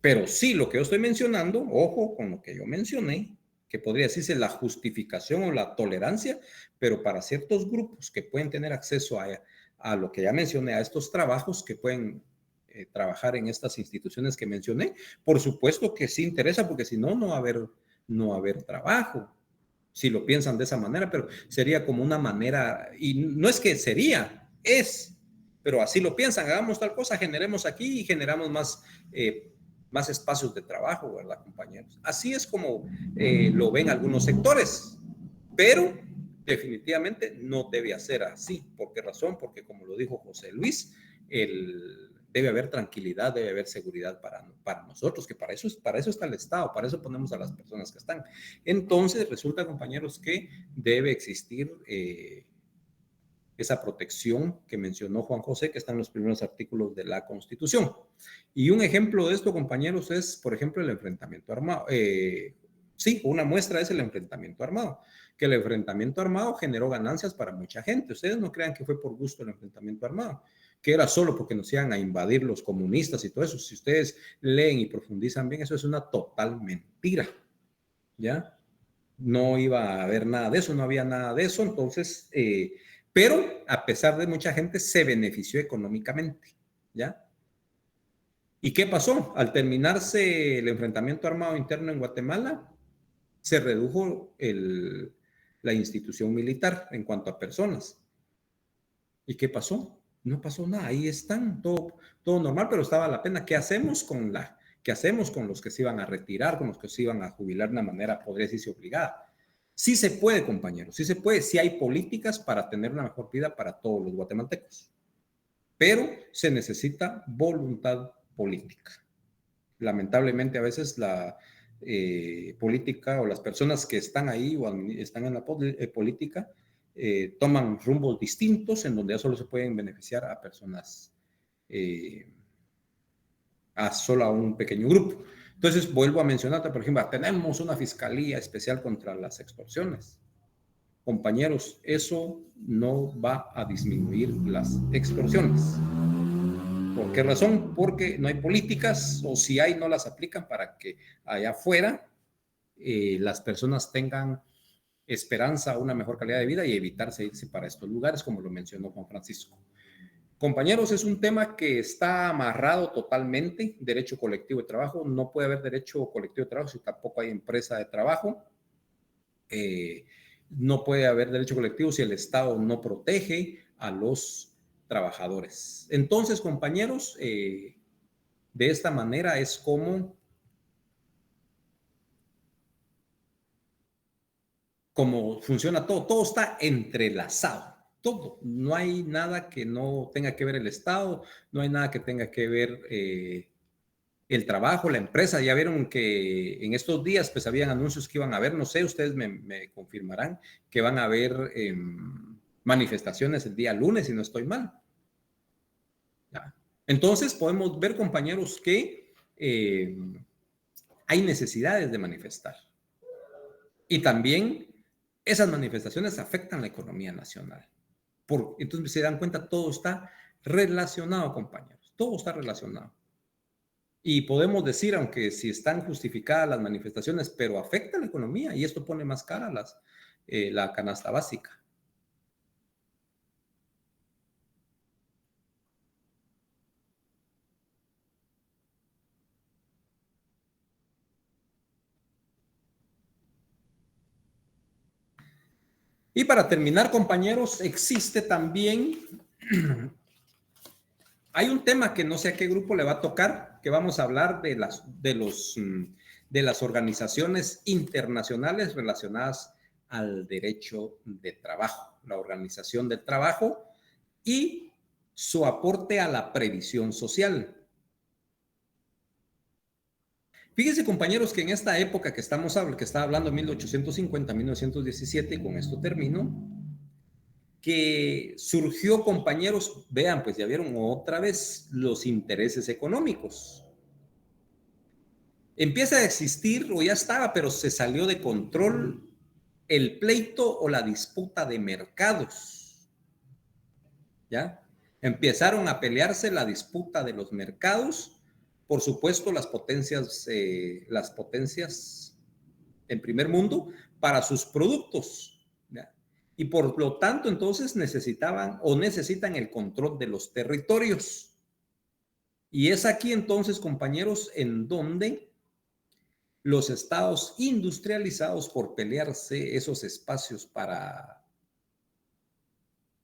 pero sí lo que yo estoy mencionando, ojo con lo que yo mencioné, que podría decirse la justificación o la tolerancia, pero para ciertos grupos que pueden tener acceso a lo que ya mencioné, a estos trabajos que pueden trabajar en estas instituciones que mencioné, por supuesto que sí interesa, porque si no, no va a haber trabajo, si lo piensan de esa manera, pero sería como una manera, y no es que sería, pero así lo piensan, hagamos tal cosa, generemos aquí y generamos más espacios de trabajo, ¿verdad, compañeros? Así es como lo ven algunos sectores, pero definitivamente no debe ser así. ¿Por qué razón? Porque como lo dijo José Luis, debe haber tranquilidad, debe haber seguridad para nosotros, que para eso está el Estado, para eso ponemos a las personas que están. Entonces, resulta, compañeros, que debe existir esa protección que mencionó Juan José, que está en los primeros artículos de la Constitución. Y un ejemplo de esto, compañeros, es, por ejemplo, el enfrentamiento armado. Sí, una muestra es el enfrentamiento armado, que el enfrentamiento armado generó ganancias para mucha gente. Ustedes no crean que fue por gusto el enfrentamiento armado, que era solo porque nos iban a invadir los comunistas y todo eso. Si ustedes leen y profundizan bien, eso es una total mentira, ¿ya? No iba a haber nada de eso, no había nada de eso, entonces, pero a pesar de mucha gente se benefició económicamente, ¿ya? ¿Y qué pasó? Al terminarse el enfrentamiento armado interno en Guatemala, se redujo la institución militar en cuanto a personas. ¿Y qué pasó? No pasó nada, ahí están, todo normal, pero estaba la pena. ¿Qué hacemos con los que se iban a retirar, con los que se iban a jubilar de una manera, podría decirse, obligada? Sí se puede, compañeros, sí se puede, sí hay políticas para tener una mejor vida para todos los guatemaltecos, pero se necesita voluntad política. Lamentablemente a veces la política o las personas que están ahí o están en la política toman rumbos distintos en donde ya solo se pueden beneficiar a personas, solo a un pequeño grupo. Entonces, vuelvo a mencionarte, por ejemplo, tenemos una fiscalía especial contra las extorsiones. Compañeros, eso no va a disminuir las extorsiones. ¿Por qué razón? Porque no hay políticas, o si hay, no las aplican para que allá afuera las personas tengan esperanza, una mejor calidad de vida y evitarse irse para estos lugares, como lo mencionó Juan Francisco. Compañeros, es un tema que está amarrado totalmente. Derecho colectivo de trabajo. No puede haber derecho colectivo de trabajo si tampoco hay empresa de trabajo. No puede haber derecho colectivo si el Estado no protege a los trabajadores. Entonces, compañeros, de esta manera es como funciona todo. Todo está entrelazado. Todo. No hay nada que no tenga que ver el Estado, no hay nada que tenga que ver el trabajo, la empresa. Ya vieron que en estos días pues habían anuncios que iban a haber, no sé, ustedes me confirmarán que van a haber manifestaciones el día lunes, si no estoy mal. ¿Ya? Entonces podemos ver, compañeros, que hay necesidades de manifestar. Y también esas manifestaciones afectan la economía nacional. Entonces se dan cuenta, todo está relacionado, compañeros, todo está relacionado. Y podemos decir, aunque si están justificadas las manifestaciones, pero afecta la economía y esto pone más cara la canasta básica. Y para terminar, compañeros, existe también, hay un tema que no sé a qué grupo le va a tocar, que vamos a hablar de las organizaciones internacionales relacionadas al derecho de trabajo, la Organización del Trabajo y su aporte a la previsión social. Fíjense, compañeros, que en esta época que estaba hablando, 1850, 1917, y con esto termino, que surgió, compañeros, vean, pues ya vieron otra vez los intereses económicos. Empieza a existir, o ya estaba, pero se salió de control el pleito o la disputa de mercados. ¿Ya? Empezaron a pelearse la disputa de los mercados. Por supuesto, las potencias en primer mundo para sus productos. ¿Ya? Y por lo tanto, entonces necesitan el control de los territorios. Y es aquí entonces, compañeros, en donde los estados industrializados, por pelearse esos espacios para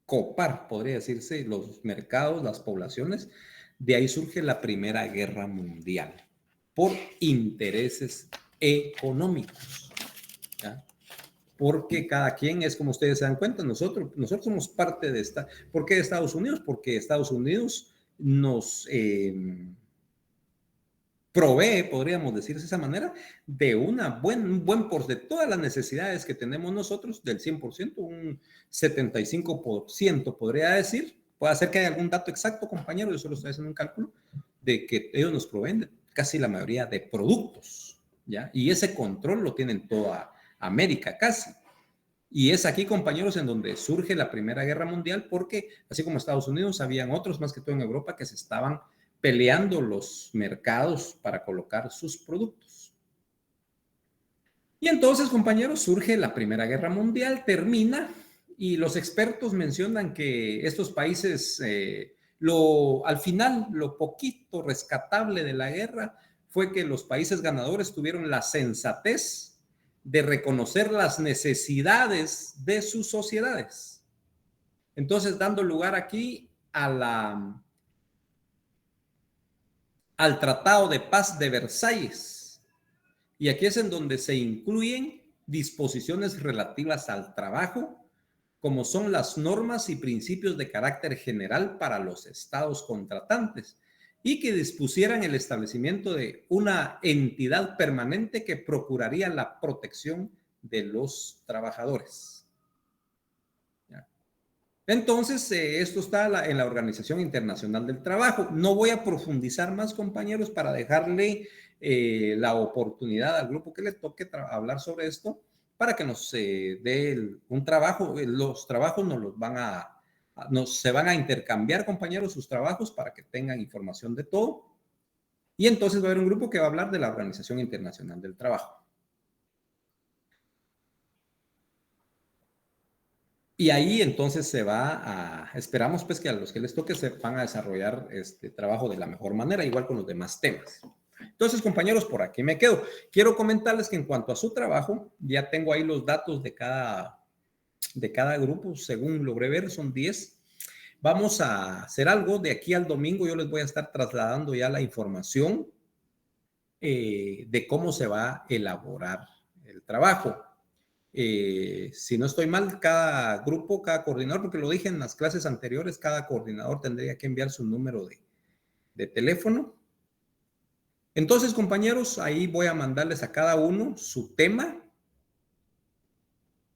copar, podría decirse, los mercados, las poblaciones, de ahí surge la Primera Guerra Mundial, por intereses económicos. ¿Ya? porque cada quien es, como ustedes se dan cuenta, nosotros somos parte de esta. ¿Por qué de Estados Unidos? Porque Estados Unidos nos provee, podríamos decir de esa manera, de un buen por de todas las necesidades que tenemos nosotros, del 100%, un 75% podría decir. Puede ser que haya algún dato exacto, compañero, yo solo estoy haciendo un cálculo, de que ellos nos proveen casi la mayoría de productos, ¿ya? Y ese control lo tienen toda América casi. Y es aquí, compañeros, en donde surge la Primera Guerra Mundial, porque así como Estados Unidos, habían otros, más que todo en Europa, que se estaban peleando los mercados para colocar sus productos. Y entonces, compañeros, surge la Primera Guerra Mundial, termina, y los expertos mencionan que estos países, al final, lo poquito rescatable de la guerra fue que los países ganadores tuvieron la sensatez de reconocer las necesidades de sus sociedades. Entonces, dando lugar aquí al Tratado de Paz de Versalles. Y aquí es en donde se incluyen disposiciones relativas al trabajo, como son las normas y principios de carácter general para los estados contratantes, y que dispusieran el establecimiento de una entidad permanente que procuraría la protección de los trabajadores. Entonces, esto está en la Organización Internacional del Trabajo. No voy a profundizar más, compañeros, para dejarle la oportunidad al grupo que le toque hablar sobre esto, para que nos dé un trabajo. Los trabajos se van a intercambiar, compañeros, sus trabajos para que tengan información de todo. Y entonces va a haber un grupo que va a hablar de la Organización Internacional del Trabajo. Y ahí entonces esperamos pues que a los que les toque se van a desarrollar este trabajo de la mejor manera, igual con los demás temas. Entonces, compañeros, por aquí me quedo. Quiero comentarles que en cuanto a su trabajo, ya tengo ahí los datos de cada grupo, según logré ver, son 10. Vamos a hacer algo de aquí al domingo. Yo les voy a estar trasladando ya la información de cómo se va a elaborar el trabajo. Si no estoy mal, cada grupo, cada coordinador, porque lo dije en las clases anteriores, cada coordinador tendría que enviar su número de teléfono. Entonces, compañeros, ahí voy a mandarles a cada uno su tema,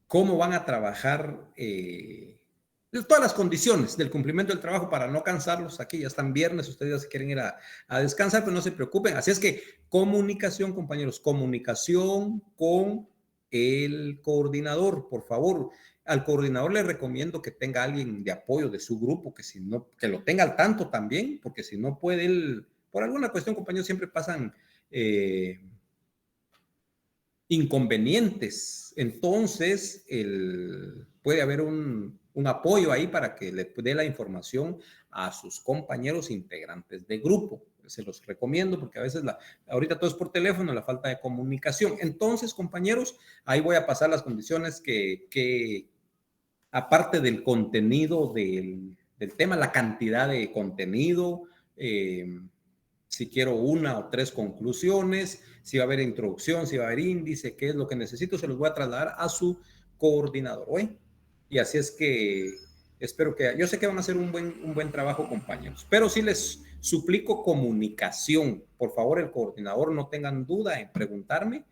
cómo van a trabajar, todas las condiciones del cumplimiento del trabajo para no cansarlos. Aquí ya están viernes, ustedes ya se quieren ir a descansar, pero no se preocupen. Así es que comunicación, compañeros, comunicación con el coordinador, por favor. Al coordinador le recomiendo que tenga alguien de apoyo de su grupo, que lo tenga al tanto también, porque si no puede él, por alguna cuestión, compañeros, siempre pasan inconvenientes. Entonces, puede haber un apoyo ahí para que le dé la información a sus compañeros integrantes de grupo. Se los recomiendo porque a veces ahorita todo es por teléfono, la falta de comunicación. Entonces, compañeros, ahí voy a pasar las condiciones que aparte del contenido del tema, la cantidad de contenido, si quiero 1 o 3 conclusiones, si va a haber introducción, si va a haber índice, qué es lo que necesito, se los voy a trasladar a su coordinador, ¿oye? Y así es que espero que, yo sé que van a hacer un buen trabajo, compañeros, pero sí les suplico comunicación. Por favor, el coordinador, no tengan duda en preguntarme,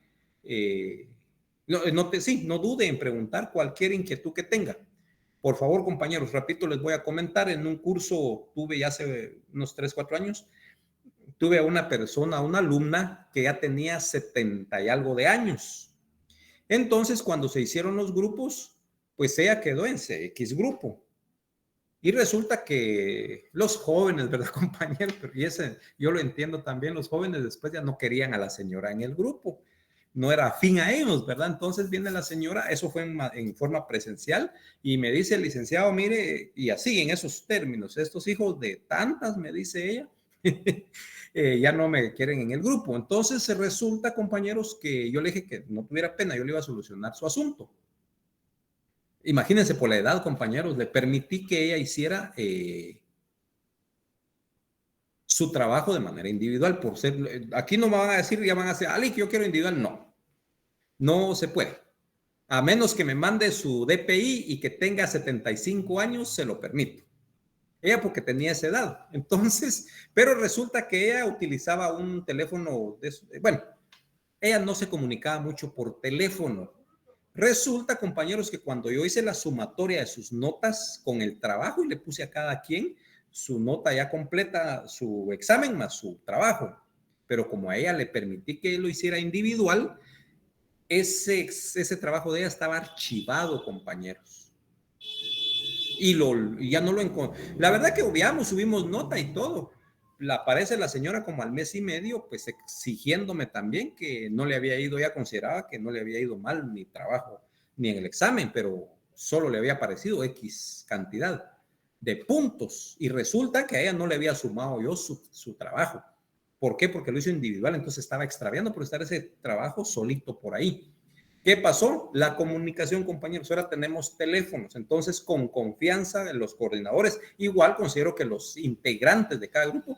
no dude en preguntar cualquier inquietud que tenga. Por favor, compañeros, repito, les voy a comentar, en un curso tuve ya hace unos 3, 4 años, tuve a una persona, una alumna que ya tenía 70 y algo de años. Entonces, cuando se hicieron los grupos, pues ella quedó en CX grupo. Y resulta que los jóvenes, ¿verdad, compañeros? Y yo lo entiendo también, los jóvenes después ya no querían a la señora en el grupo. No era afín a ellos, ¿verdad? Entonces viene la señora, eso fue en forma presencial, y me dice el licenciado, mire, y así en esos términos, estos hijos de tantas, me dice ella, ya no me quieren en el grupo. Entonces se resulta, compañeros, que yo le dije que no tuviera pena, yo le iba a solucionar su asunto. Imagínense, por la edad, compañeros, le permití que ella hiciera su trabajo de manera individual. Por ser, aquí no me van a decir, ya van a decir, Ali, que yo quiero individual. No se puede. A menos que me mande su DPI y que tenga 75 años, se lo permito. Ella porque tenía esa edad. Entonces, pero resulta que ella utilizaba un teléfono, bueno, ella no se comunicaba mucho por teléfono. Resulta, compañeros, que cuando yo hice la sumatoria de sus notas con el trabajo y le puse a cada quien su nota ya completa, su examen más su trabajo, pero como a ella le permití que lo hiciera individual, ese trabajo de ella estaba archivado, compañeros. Y ya no lo encontré. La verdad que obviamos, subimos nota y todo. Aparece la señora como al mes y medio, pues exigiéndome también que no le había ido, ella consideraba que no le había ido mal mi trabajo, ni en el examen, pero solo le había aparecido X cantidad de puntos. Y resulta que a ella no le había sumado yo su trabajo. ¿Por qué? Porque lo hizo individual, entonces estaba extraviando por estar ese trabajo solito por ahí. ¿Qué pasó? La comunicación, compañeros, ahora tenemos teléfonos, entonces con confianza de los coordinadores, igual considero que los integrantes de cada grupo,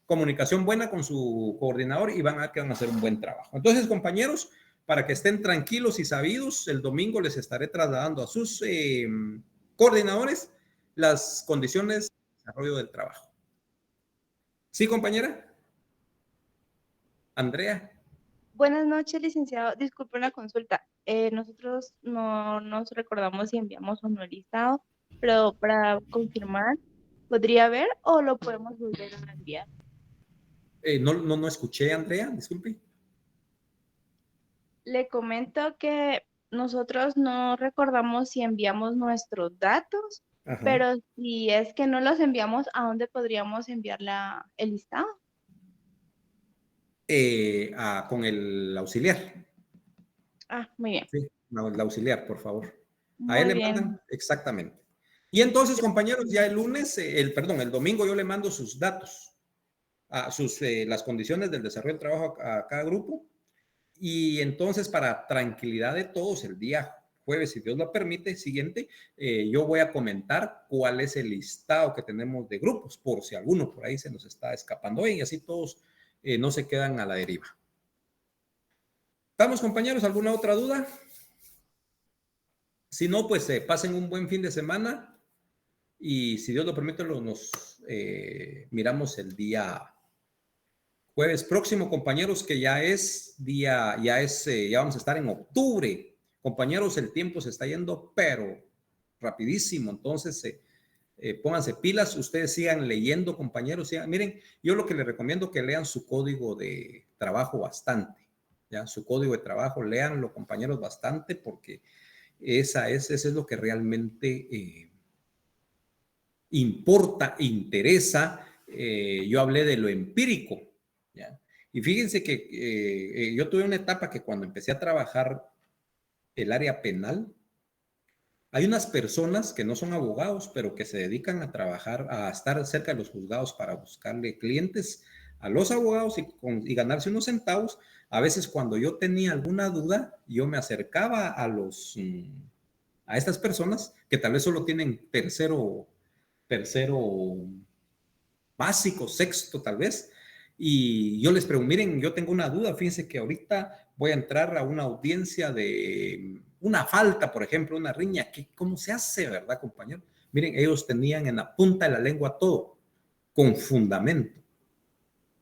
comunicación buena con su coordinador y van a hacer un buen trabajo. Entonces, compañeros, para que estén tranquilos y sabidos, el domingo les estaré trasladando a sus coordinadores las condiciones de desarrollo del trabajo. ¿Sí, compañera? Andrea. Buenas noches, licenciado. Disculpe una consulta. Nosotros no nos recordamos si enviamos o no el listado, pero para confirmar, ¿podría ver o lo podemos volver a enviar? No escuché, Andrea, disculpe. Le comento que nosotros no recordamos si enviamos nuestros datos, Ajá. pero si es que no los enviamos, ¿a dónde podríamos enviar el listado? Con el auxiliar. Ah, muy bien. Sí, no, el auxiliar, por favor. Muy A él le bien. mandan, exactamente. Y entonces, compañeros, ya el lunes, el domingo yo le mando sus datos, las condiciones del desarrollo del trabajo a cada grupo. Y entonces, para tranquilidad de todos, el día jueves, si Dios lo permite, siguiente, yo voy a comentar cuál es el listado que tenemos de grupos, por si alguno por ahí se nos está escapando, y así todos no se quedan a la deriva. ¿Estamos, compañeros? ¿Alguna otra duda? Si no, pues pasen un buen fin de semana y si Dios lo permite, nos miramos el día jueves próximo, compañeros, que ya vamos a estar en octubre. Compañeros, el tiempo se está yendo, pero rapidísimo. Entonces, pónganse pilas, ustedes sigan leyendo, compañeros. Miren, yo lo que les recomiendo es que lean su código de trabajo bastante. ¿Ya? Su código de trabajo, léanlo, compañeros, bastante, porque eso es lo que realmente importa, interesa. Yo hablé de lo empírico, ¿ya? Y fíjense que yo tuve una etapa que cuando empecé a trabajar el área penal, hay unas personas que no son abogados, pero que se dedican a trabajar, a estar cerca de los juzgados para buscarle clientes a los abogados y ganarse unos centavos. A veces cuando yo tenía alguna duda, yo me acercaba a estas personas que tal vez solo tienen tercero básico, sexto tal vez, y yo les pregunto, miren, yo tengo una duda, fíjense que ahorita voy a entrar a una audiencia de una falta, por ejemplo, una riña, ¿cómo se hace, verdad, compañero? Miren, ellos tenían en la punta de la lengua todo, con fundamento,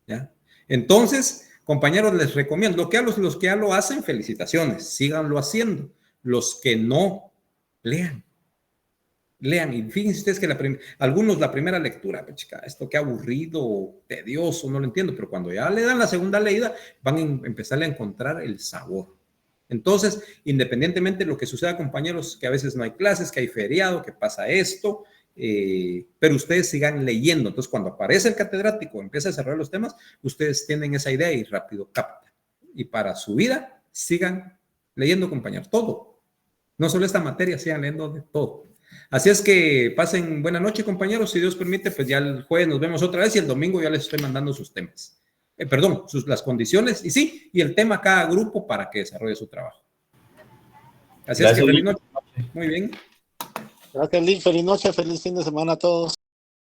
¿ya? Entonces, compañeros, les recomiendo, los que ya lo hacen, felicitaciones, síganlo haciendo. Los que no, lean. Y fíjense ustedes que algunos la primera lectura, chica, esto qué aburrido, tedioso, no lo entiendo, pero cuando ya le dan la segunda leída, van a empezar a encontrar el sabor. Entonces, independientemente de lo que suceda, compañeros, que a veces no hay clases, que hay feriado, que pasa esto, pero ustedes sigan leyendo. Entonces, cuando aparece el catedrático, empieza a desarrollar los temas, ustedes tienen esa idea y rápido captan. Y para su vida, sigan leyendo, compañeros, todo. No solo esta materia, sigan leyendo de todo. Así es que pasen buena noche, compañeros. Si Dios permite, pues ya el jueves nos vemos otra vez y el domingo ya les estoy mandando sus temas. Las condiciones y el tema a cada grupo para que desarrolle su trabajo. Así Gracias, es que feliz noche. Muy bien. Gracias, Lick. Feliz noche, feliz fin de semana a todos.